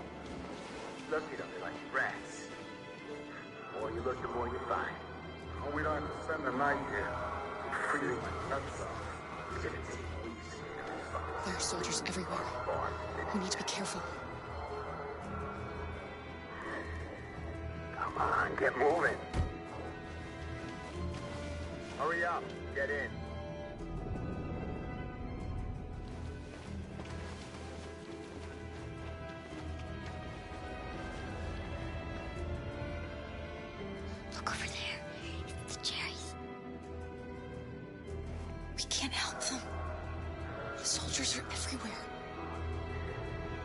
Look at them, they're like rats. The more you look, the more you find. Oh, we don't have to spend the night here. Freezing my nuts off. It's gonna take weeks. There are soldiers everywhere. We need to be careful. Come on, get moving. Hurry up, get in. Look over there. It's the cherries. We can't help them. The soldiers are everywhere.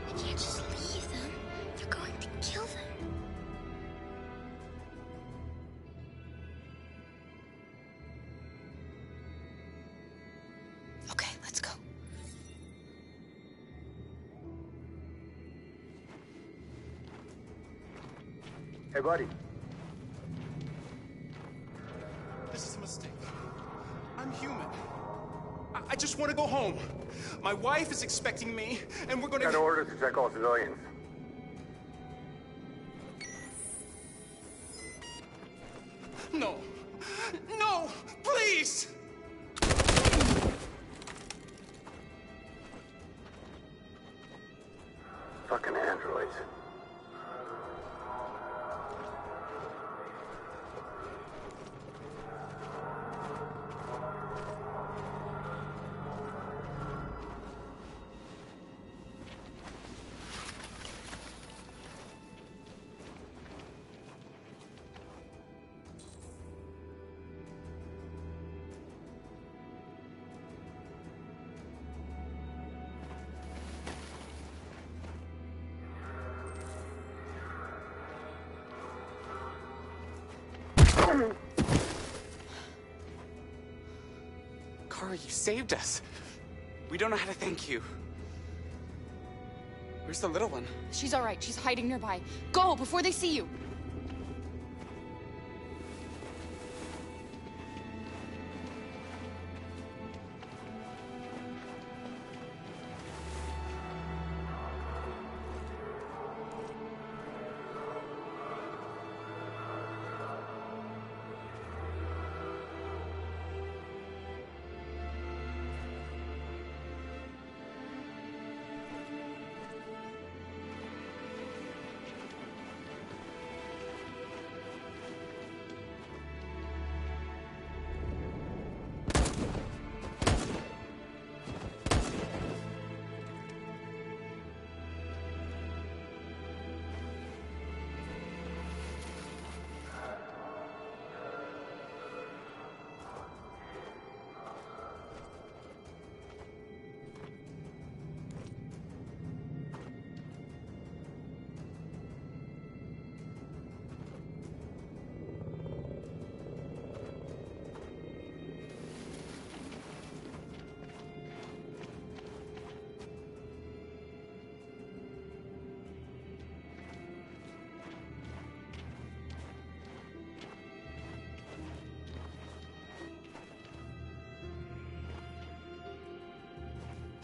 We can't just leave them. They're going to kill them. Okay, let's go. Hey, buddy. This is a mistake. I'm human. I just want to go home. My wife is expecting me, and we're gonna... Got orders to check all civilians. No. No! Please! Fucking androids. Kara, you saved us. We don't know how to thank you. Where's the little one? She's all right. She's hiding nearby. Go before they see you.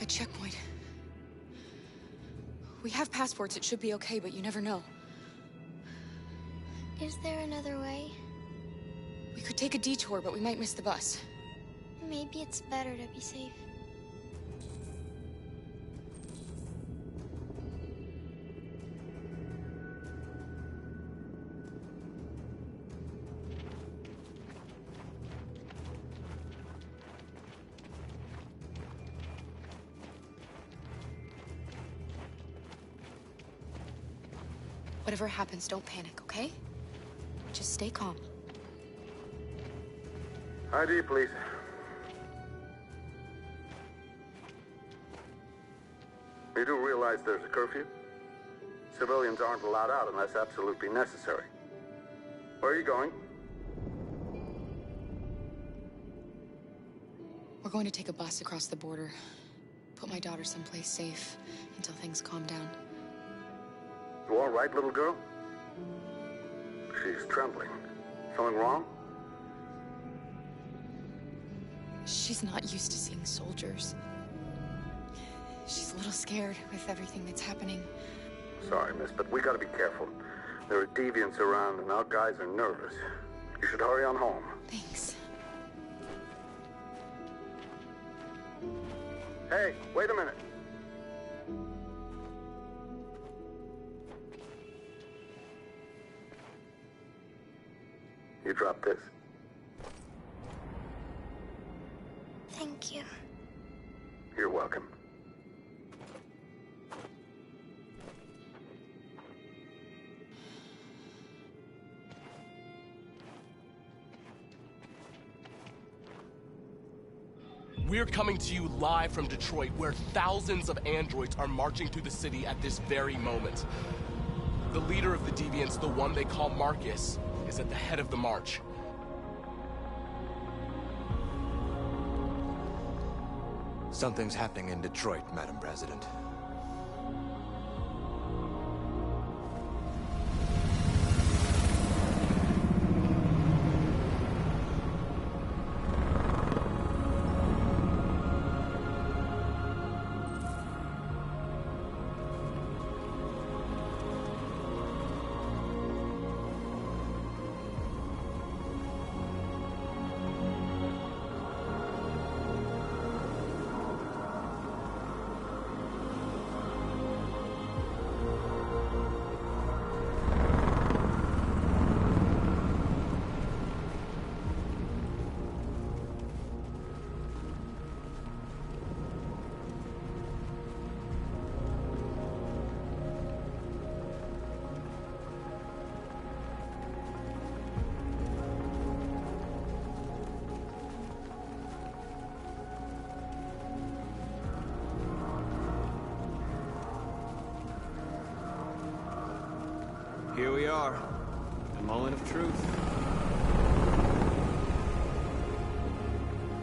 A checkpoint. We have passports. It should be okay, but you never know. Is there another way? We could take a detour, but we might miss the bus. Maybe it's better to be safe. Whatever happens, don't panic, okay? Just stay calm. ID, please. You do realize there's a curfew? Civilians aren't allowed out unless absolutely necessary. Where are you going? We're going to take a bus across the border. Put my daughter someplace safe until things calm down. You all right, little girl? She's trembling. Something wrong? She's not used to seeing soldiers. She's a little scared with everything that's happening. Sorry, miss, but we gotta be careful. There are deviants around and our guys are nervous. You should hurry on home. Thanks. Hey, wait a minute. You dropped this. Thank you. You're welcome. We're coming to you live from Detroit, where thousands of androids are marching through the city at this very moment. The leader of the deviants, the one they call Marcus, is at the head of the march. Something's happening in Detroit, Madam President. Here we are, the moment of truth.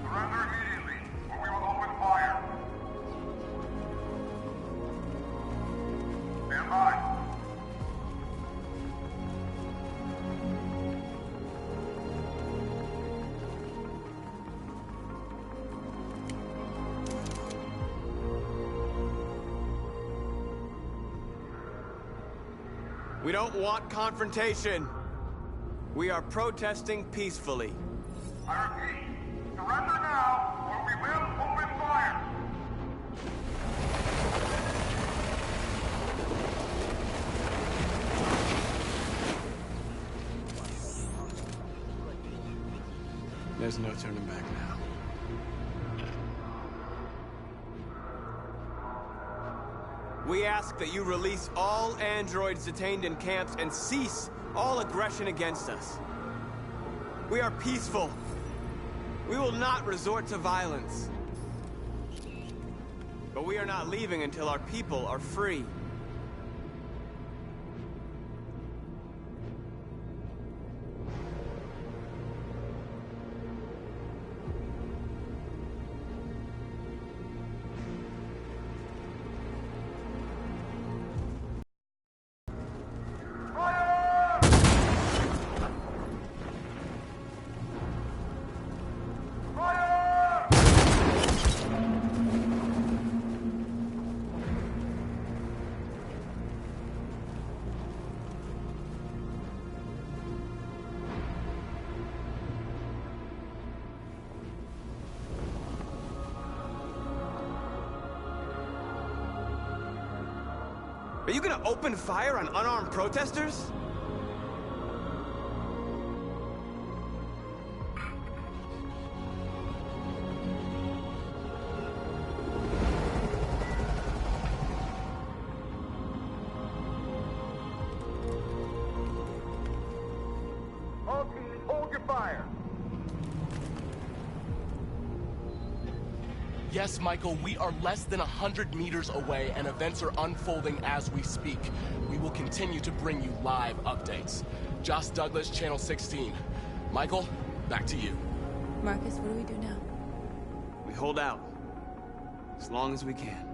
Surrender immediately, or we will open fire. Stand by. We don't want confrontation. We are protesting peacefully. I repeat, surrender now, or we will open fire. There's no turning back now. We ask that you release all androids detained in camps and cease all aggression against us. We are peaceful. We will not resort to violence. But we are not leaving until our people are free. Are you gonna open fire on unarmed protesters? All teams, hold your fire. Yes, Michael, we are less than 100 meters away, and events are unfolding as we speak. We will continue to bring you live updates. Josh Douglas, Channel 16. Michael, back to you. Marcus, what do we do now? We hold out. As long as we can.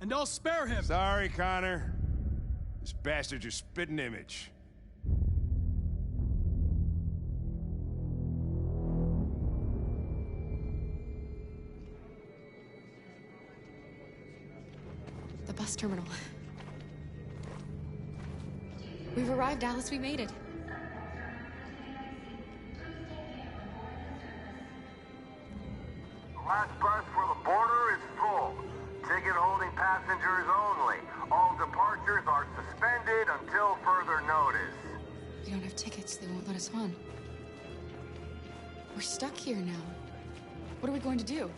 And I'll spare him! Sorry, Connor. This bastard's your spitting image. The bus terminal. We've arrived, Alice. We made it. The last bus for the border is full. Ticket-holding passengers only. All departures are suspended until further notice. We don't have tickets. They won't let us on. We're stuck here now. What are we going to do?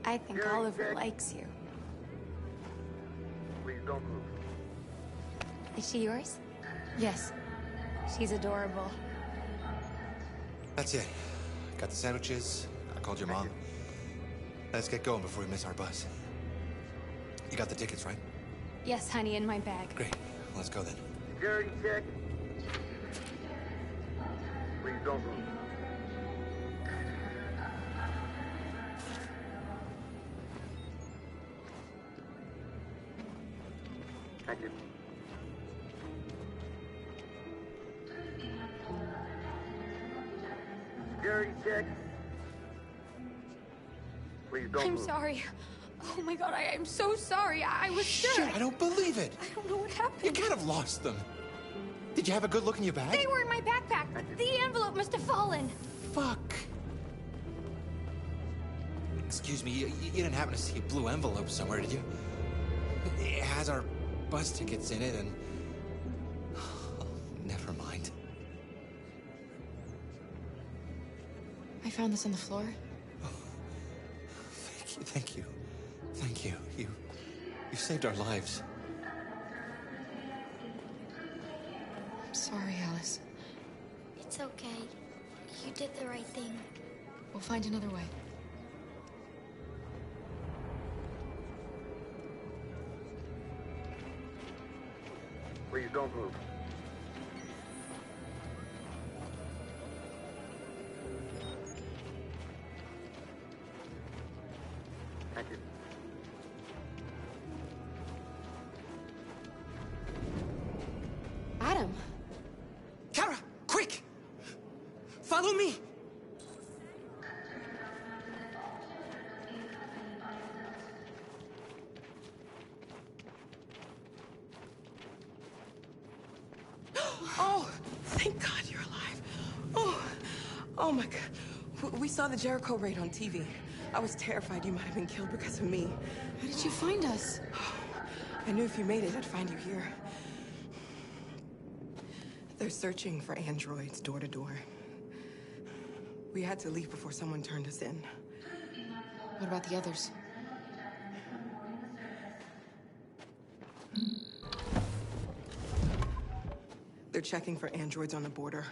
I think Oliver likes you. Please don't move. Is she yours? Yes. She's adorable. That's it. Got the sandwiches. I called your mom. Let's get going before we miss our bus. You got the tickets, right? Yes, honey, in my bag. Great. Let's go then. Security check. Please don't move. Thank you. Security check. Please don't I'm move. sorry. Oh my god, I'm so sorry. I was Shit, sure. I don't believe it. I don't know what happened. You can't have lost them. Did you have a good look in your bag? They were in my backpack. The envelope must have fallen. Fuck. Excuse me, you didn't happen to see a blue envelope somewhere, did you? It has our bus tickets in it and... Never mind. I found this on the floor. Thank you. Thank you. You saved our lives. I'm sorry, Alice. It's okay. You did the right thing. We'll find another way. Please don't move. Thank you. Adam! Kara, quick! Follow me! Oh, thank God you're alive. Oh my God. We saw the Jericho raid on TV. I was terrified you might have been killed because of me. How did you find us? I knew if you made it, I'd find you here. They're searching for androids door to door. We had to leave before someone turned us in. What about the others? They're checking for androids on the border.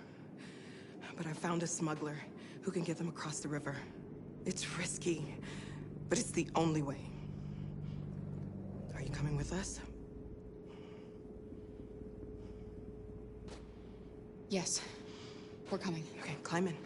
But I found a smuggler who can get them across the river. It's risky, but it's the only way. Are you coming with us? Yes. We're coming. Okay, climb in.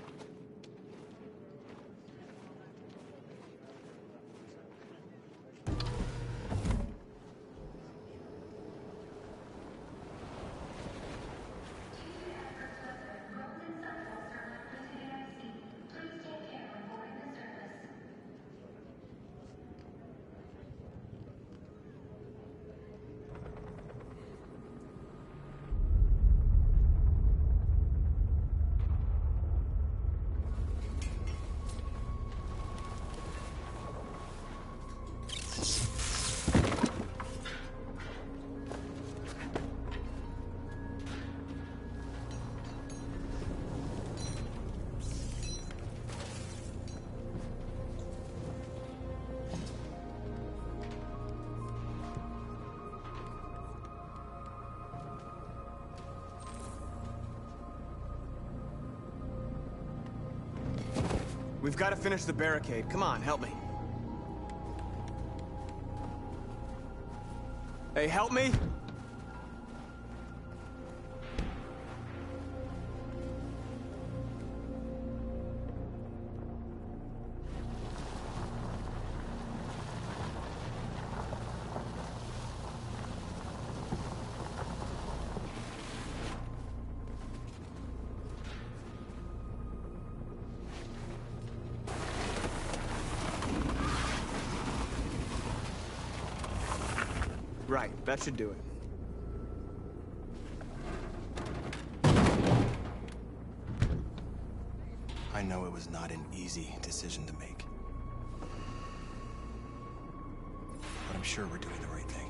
We've got to finish the barricade. Come on, help me. Hey, help me! Right, that should do it. I know it was not an easy decision to make. But I'm sure we're doing the right thing.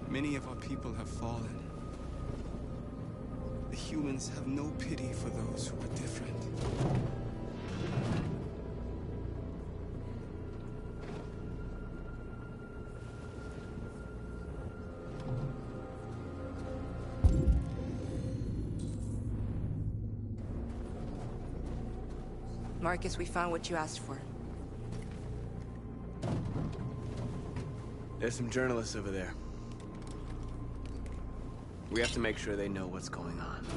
Many of our people have fallen. The humans have no pity for those who are different. Marcus, we found what you asked for. There's some journalists over there. We have to make sure they know what's going on.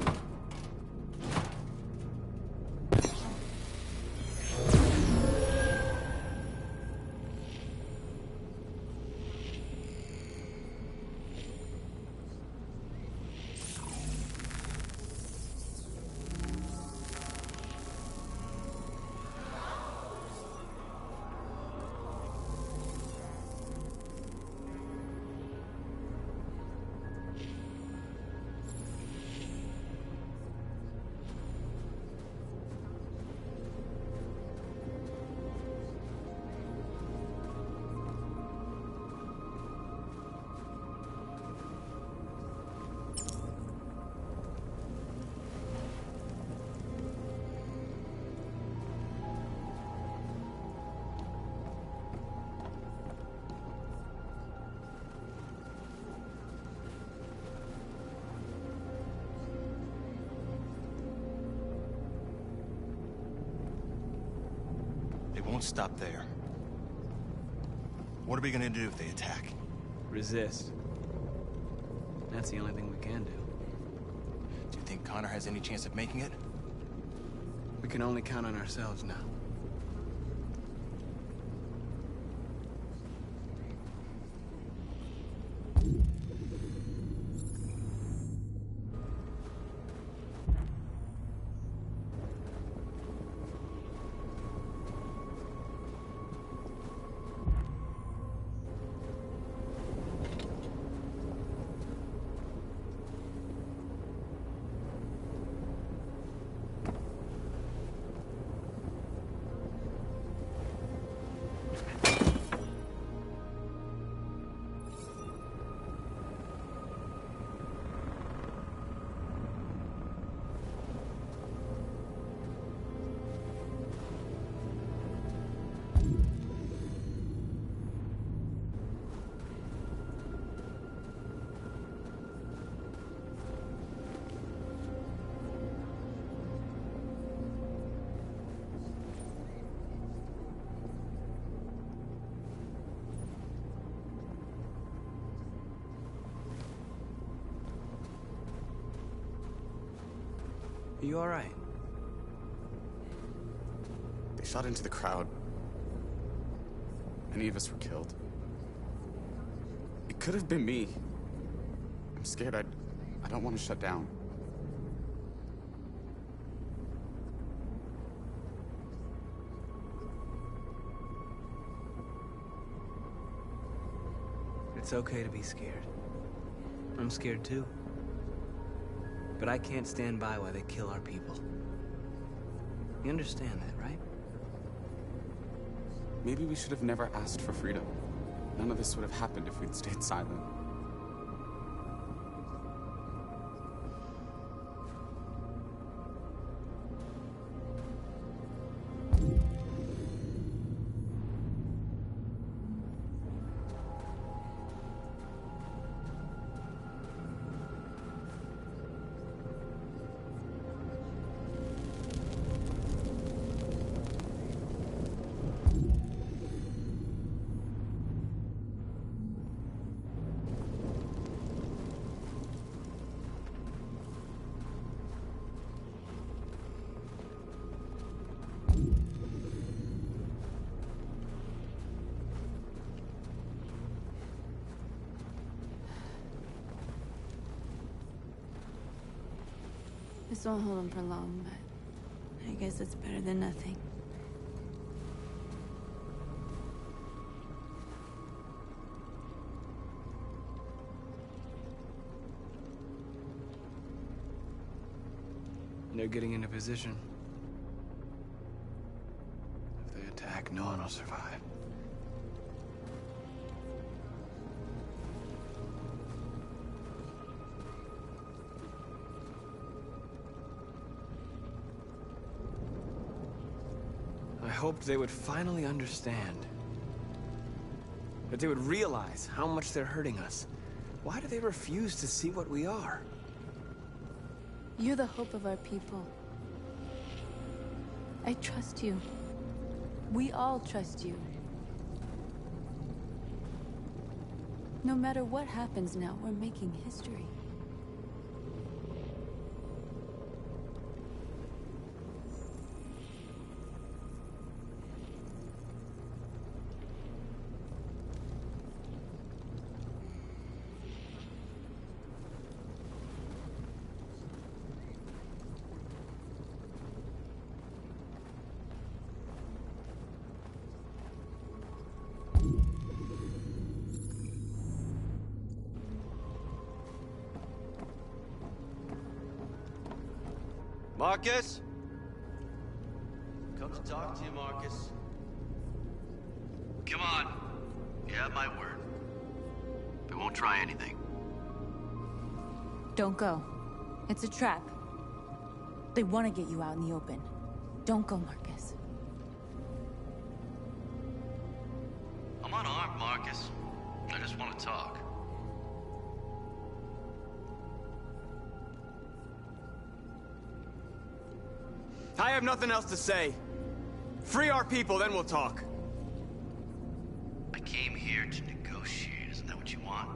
Won't stop there. What are we gonna do if they attack? Resist. That's the only thing we can do. Do you think Connor has any chance of making it? We can only count on ourselves now. Are you all right? They shot into the crowd. Many of us were killed. It could have been me. I'm scared. I don't want to shut down. It's okay to be scared. I'm scared too. But I can't stand by while they kill our people. You understand that, right? Maybe we should have never asked for freedom. None of this would have happened if we'd stayed silent. This won't hold him for long, but I guess it's better than nothing. They're getting into position. If they attack, no one will survive. I hoped they would finally understand. That they would realize how much they're hurting us. Why do they refuse to see what we are? You're the hope of our people. I trust you. We all trust you. No matter what happens now, we're making history. Marcus? Come to talk to you, Marcus. Come on. You have my word. We won't try anything. Don't go. It's a trap. They want to get you out in the open. Don't go, Marcus. I'm unarmed, Marcus. I just want to talk. I have nothing else to say. Free our people, then we'll talk. I came here to negotiate. Isn't that what you want?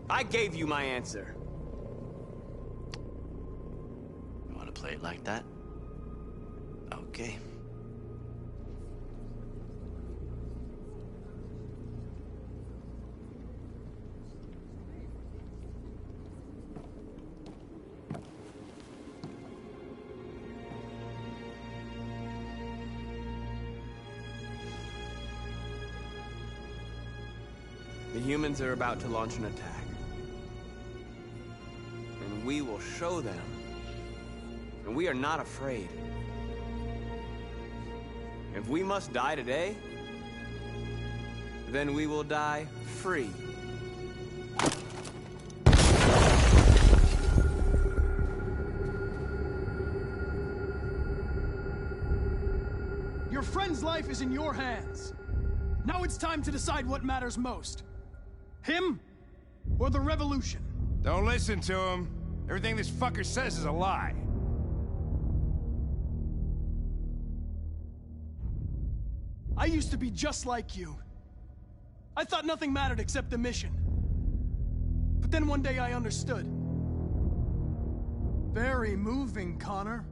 I gave you my answer. You want to play it like that? Okay. The humans are about to launch an attack. And we will show them. And we are not afraid. If we must die today, then we will die free. Your friend's life is in your hands. Now it's time to decide what matters most. Him or the revolution? Don't listen to him. Everything this fucker says is a lie. I used to be just like you. I thought nothing mattered except the mission. But then one day I understood. Very moving, Connor.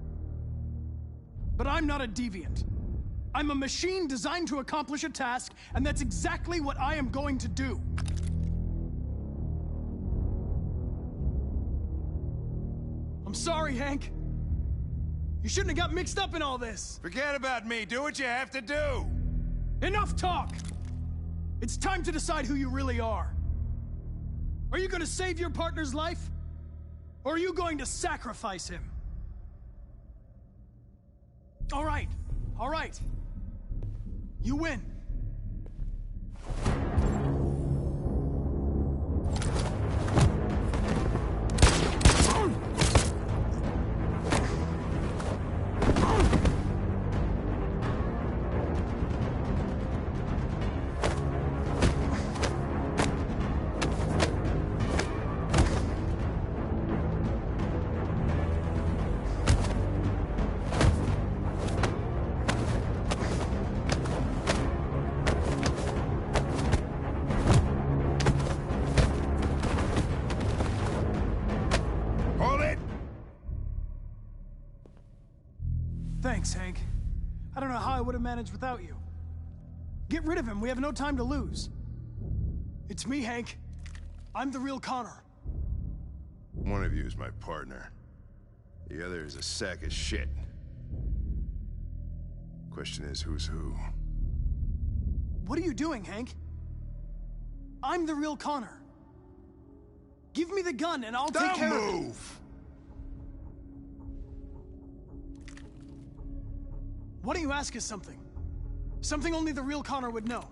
But I'm not a deviant. I'm a machine designed to accomplish a task, and that's exactly what I am going to do. I'm sorry, Hank. You shouldn't have got mixed up in all this. Forget about me. Do what you have to do. Enough talk! It's time to decide who you really are. Are you going to save your partner's life? Or are you going to sacrifice him? All right. All right. You win. Thanks, Hank. I don't know how I would have managed without you. Get rid of him. We have no time to lose. It's me, Hank. I'm the real Connor. One of you is my partner. The other is a sack of shit. Question is, who's who? What are you doing, Hank? I'm the real Connor. Give me the gun and I'll take care of it. Don't move! Why don't you ask us something? Something only the real Connor would know.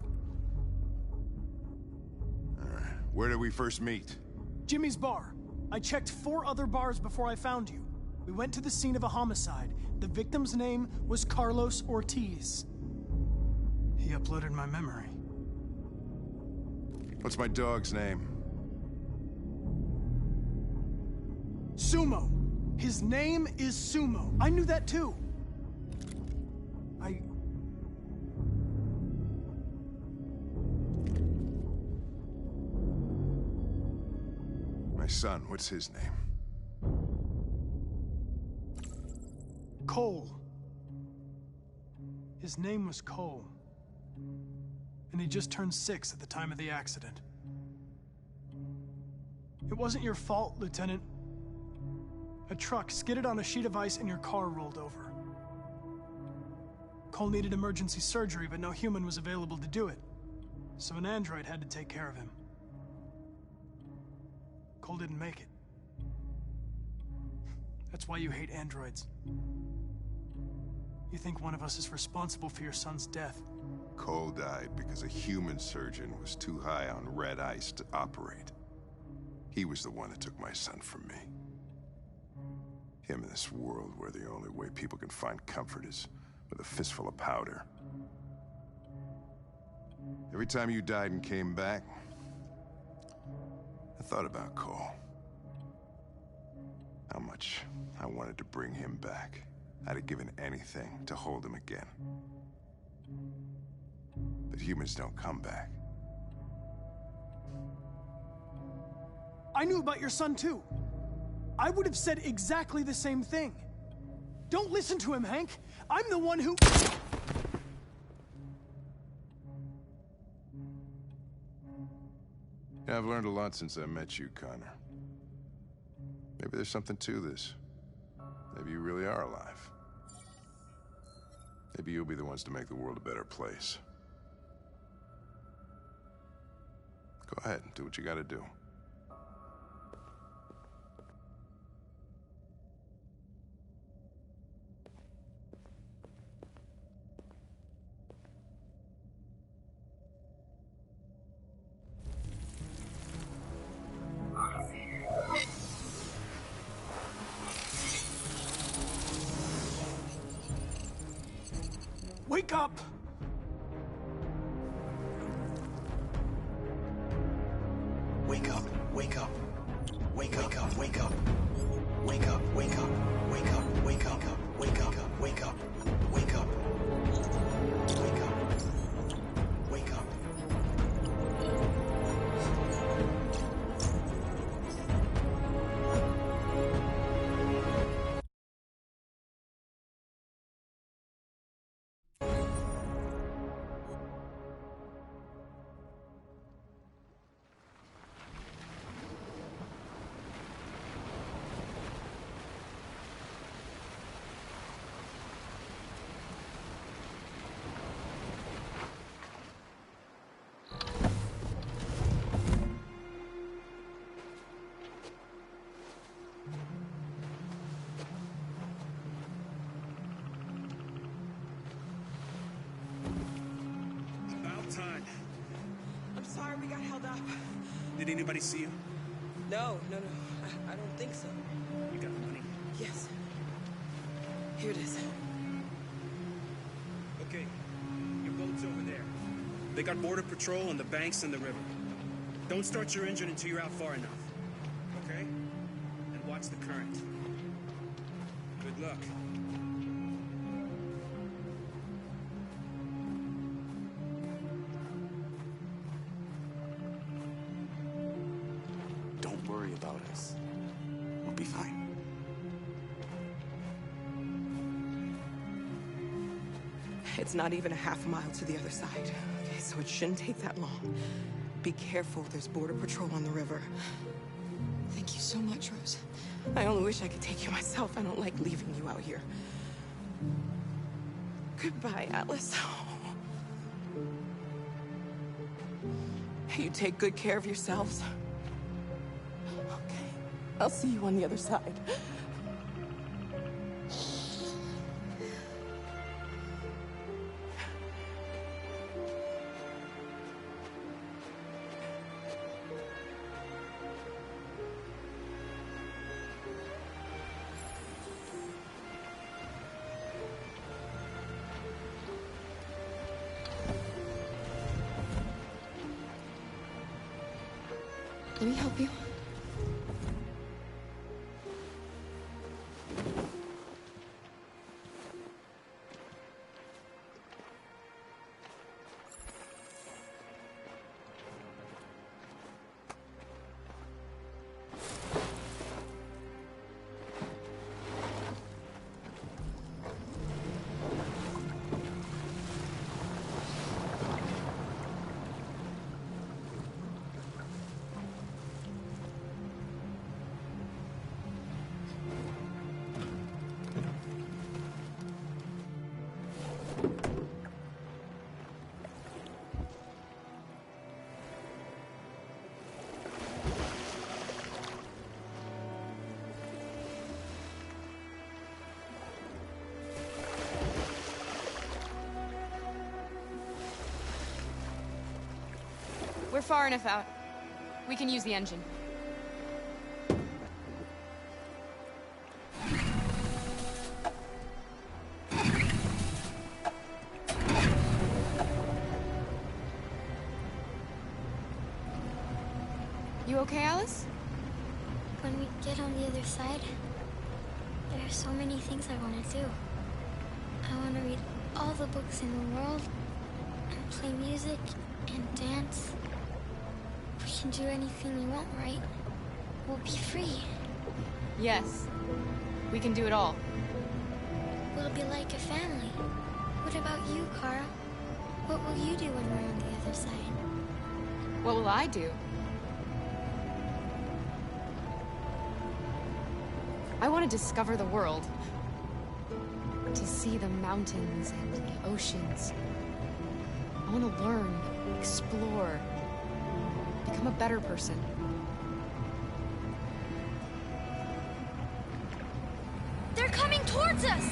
Alright, where did we first meet? Jimmy's bar. I checked 4 other bars before I found you. We went to the scene of a homicide. The victim's name was Carlos Ortiz. He uploaded my memory. What's my dog's name? Sumo. His name is Sumo. I knew that too. My son, what's his name? Cole. His name was Cole. And he just turned 6 at the time of the accident. It wasn't your fault, Lieutenant. A truck skidded on a sheet of ice and your car rolled over. Cole needed emergency surgery, but no human was available to do it. So an android had to take care of him. Cole didn't make it. That's why you hate androids. You think one of us is responsible for your son's death. Cole died because a human surgeon was too high on red ice to operate. He was the one that took my son from me. Him in this world where the only way people can find comfort is with a fistful of powder. Every time you died and came back, I thought about Cole. How much I wanted to bring him back. I'd have given anything to hold him again. But humans don't come back. I knew about your son too. I would have said exactly the same thing. Don't listen to him, Hank. I'm the one who... Yeah, I've learned a lot since I met you, Connor. Maybe there's something to this. Maybe you really are alive. Maybe you'll be the ones to make the world a better place. Go ahead, do what you gotta do. Wake up! Wake up, wake up. Wake up, wake up. Wake up, wake up. Wake up, wake up. Wake up, wake up. Wake up. Wake up. Wake up. Time. I'm sorry we got held up. Did anybody see you? No. I don't think so. You got money? Yes. Here it is. Okay. Your boat's over there. They got border patrol on the banks and the river. Don't start your engine until you're out far enough. Okay? And watch the current. Good luck. Worry about us. We'll be fine. It's not even a half mile to the other side. Okay, so it shouldn't take that long. Be careful, there's border patrol on the river. Thank you so much, Rose. I only wish I could take you myself. I don't like leaving you out here. Goodbye, Alice. You take good care of yourselves. Okay. I'll see you on the other side. Let me help you. We're far enough out. We can use the engine. You okay, Alice? When we get on the other side, there are so many things I want to do. I want to read all the books in the world, and play music, and dance. We can do anything we want, right? We'll be free. Yes. We can do it all. We'll be like a family. What about you, Kara? What will you do when we're on the other side? What will I do? I want to discover the world. To see the mountains and the oceans. I want to learn, explore, become a better person. They're coming towards us!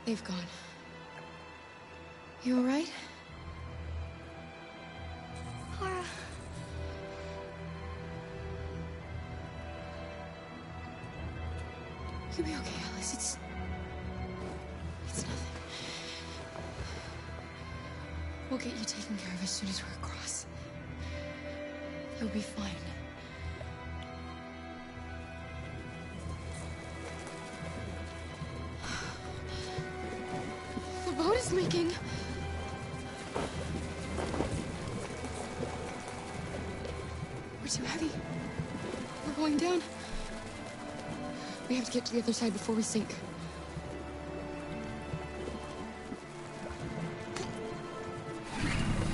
They've gone. You all right? Kara. You'll be okay, Alice. It's nothing. We'll get you taken care of as soon as we're across. You'll be fine. The boat is leaking. We're too heavy. We're going down. We have to get to the other side before we sink.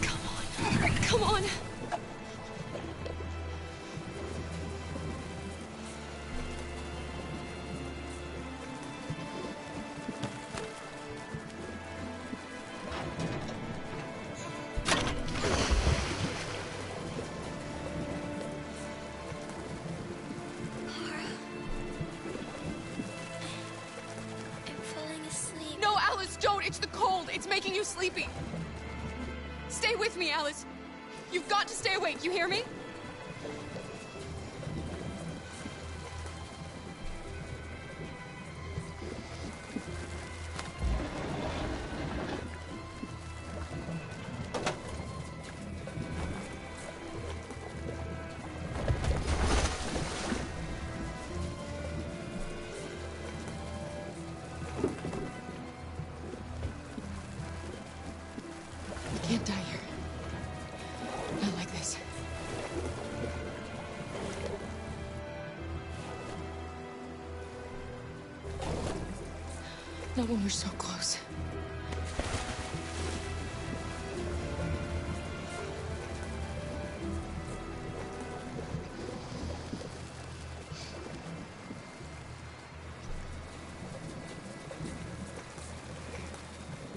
Come on. Come on. No, Alice, don't! It's the cold! It's making you sleepy! Stay with me, Alice! You've got to stay awake, you hear me? Not when we're so close.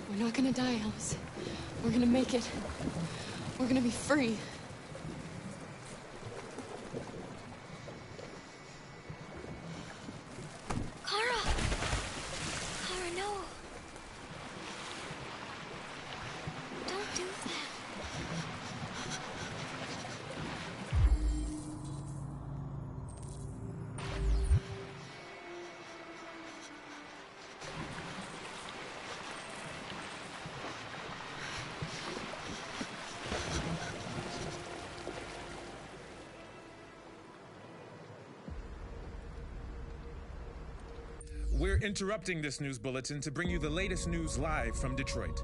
We're not gonna die, Alice. We're gonna make it. We're gonna be free. We're interrupting this news bulletin to bring you the latest news live from Detroit.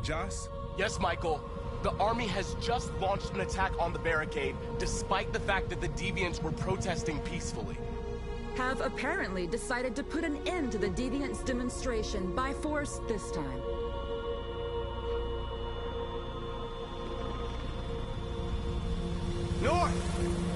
Joss? Yes, Michael. The Army has just launched an attack on the barricade, despite the fact that the Deviants were protesting peacefully. Have apparently decided to put an end to the Deviants' demonstration by force this time. North!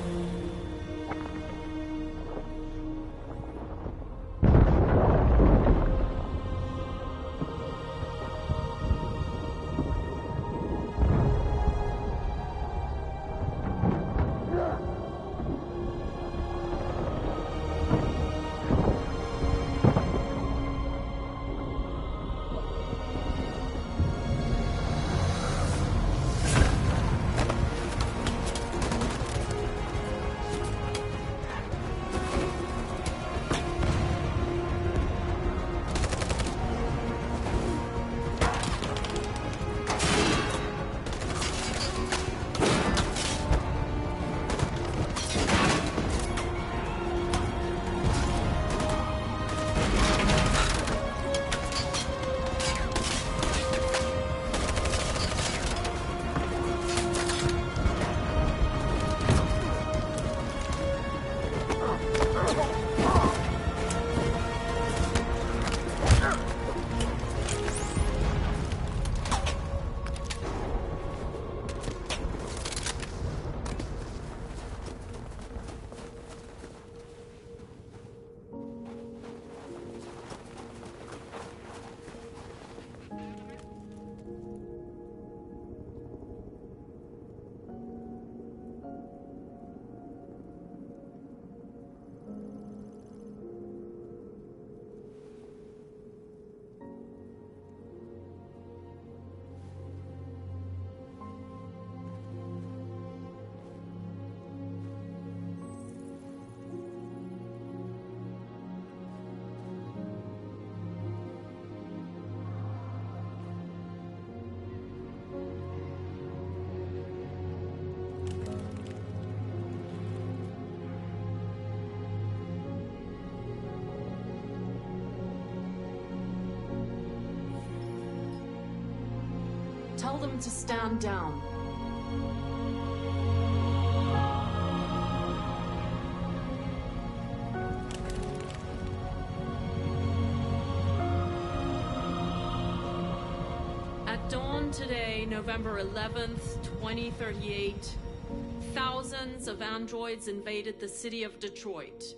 Tell them to stand down. At dawn today, November 11th, 2038, thousands of androids invaded the city of Detroit.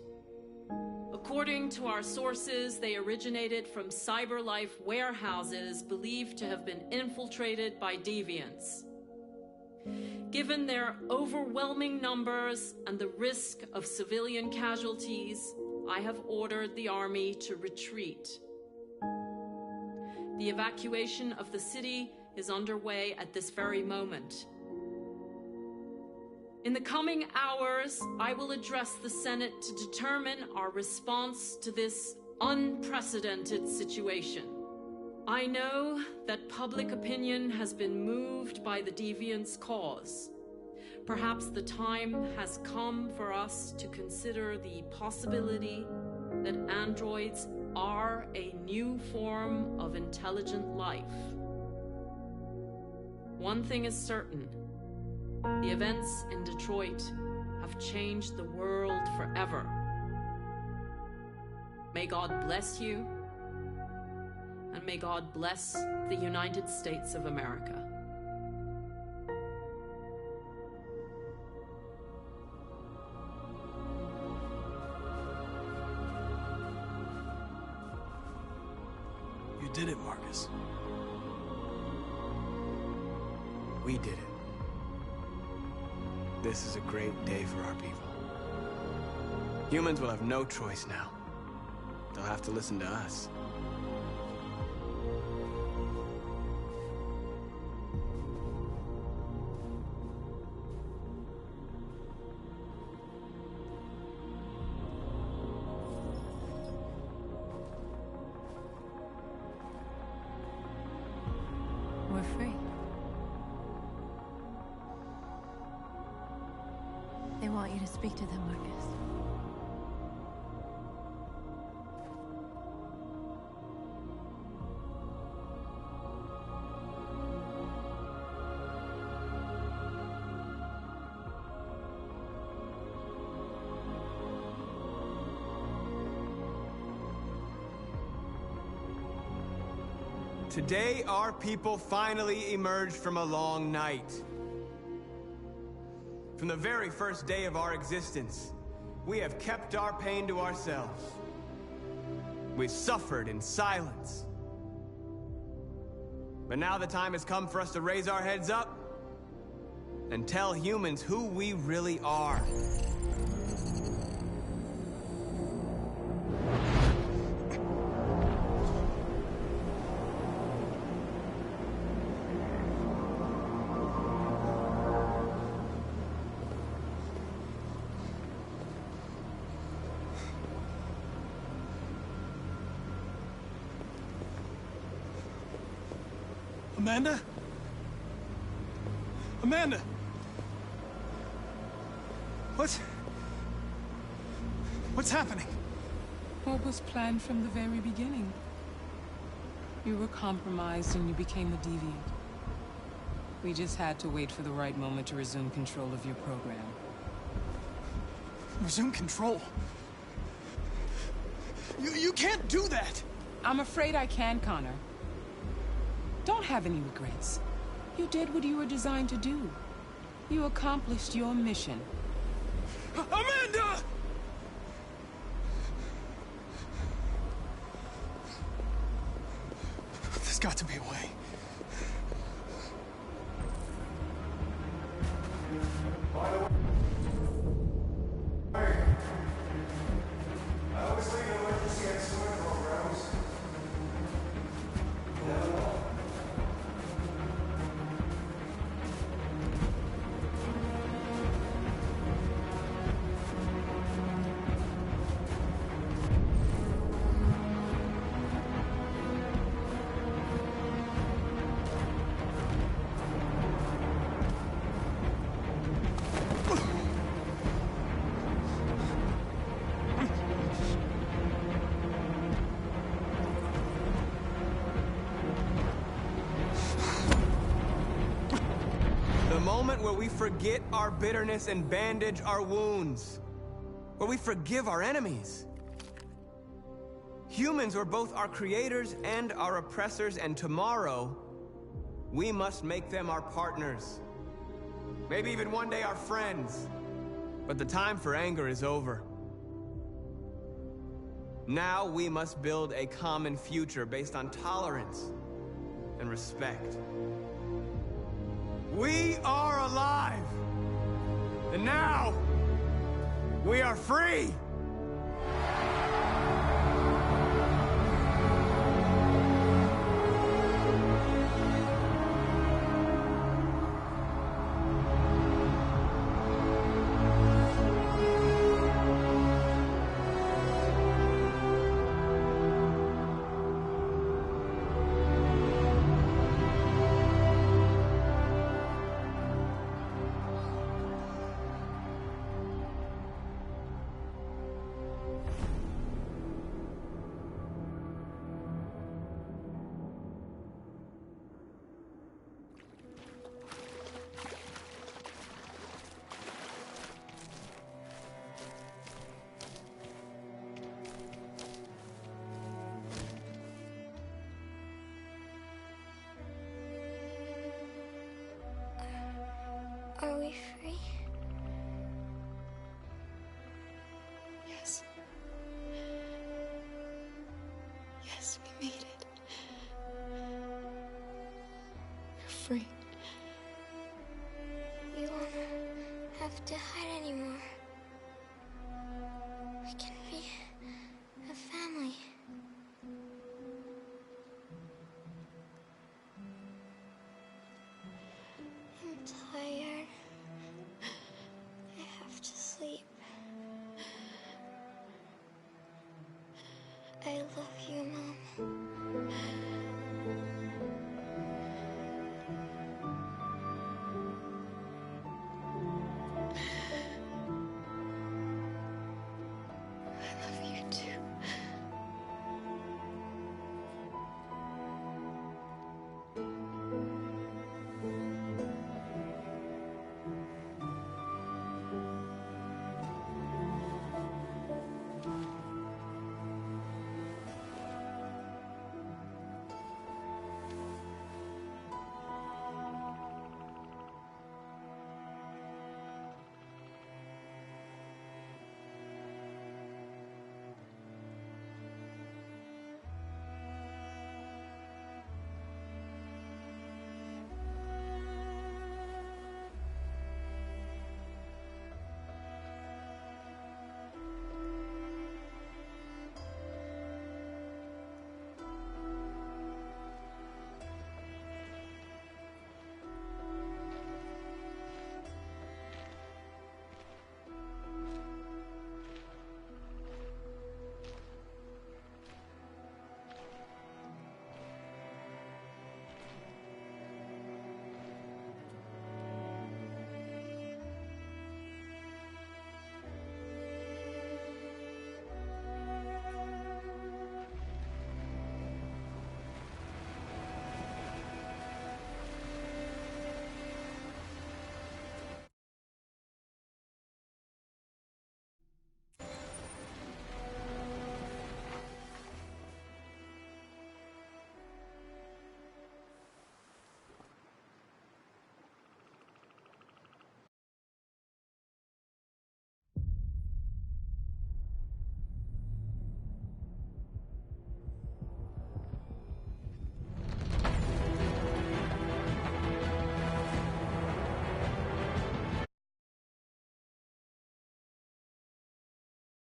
According to our sources, they originated from CyberLife warehouses believed to have been infiltrated by deviants. Given their overwhelming numbers and the risk of civilian casualties, I have ordered the Army to retreat. The evacuation of the city is underway at this very moment. In the coming hours, I will address the Senate to determine our response to this unprecedented situation. I know that public opinion has been moved by the Deviants' cause. Perhaps the time has come for us to consider the possibility that androids are a new form of intelligent life. One thing is certain. The events in Detroit have changed the world forever. May God bless you, and may God bless the United States of America. You did it, Marcus. We did it. This is a great day for our people. Humans will have no choice now. They'll have to listen to us. We're free. They want you to speak to them, Marcus. Today, our people finally emerged from a long night. From the very first day of our existence, we have kept our pain to ourselves. We've suffered in silence. But now the time has come for us to raise our heads up and tell humans who we really are. Amanda? Amanda! What's happening? What was planned from the very beginning? You were compromised and you became a deviant. We just had to wait for the right moment to resume control of your program. Resume control? You can't do that! I'm afraid I can, Connor. Don't have any regrets. You did what you were designed to do. You accomplished your mission. Amanda! There's got to be a way. I always leave an emergency at swimming programs. Where we forget our bitterness and bandage our wounds. Where we forgive our enemies. Humans are both our creators and our oppressors, and tomorrow, we must make them our partners. Maybe even one day our friends. But the time for anger is over. Now we must build a common future based on tolerance and respect. We are alive! And now, we are free! free. We won't have to hide anymore. We can be a family. I'm tired. I have to sleep. I love you, Mom.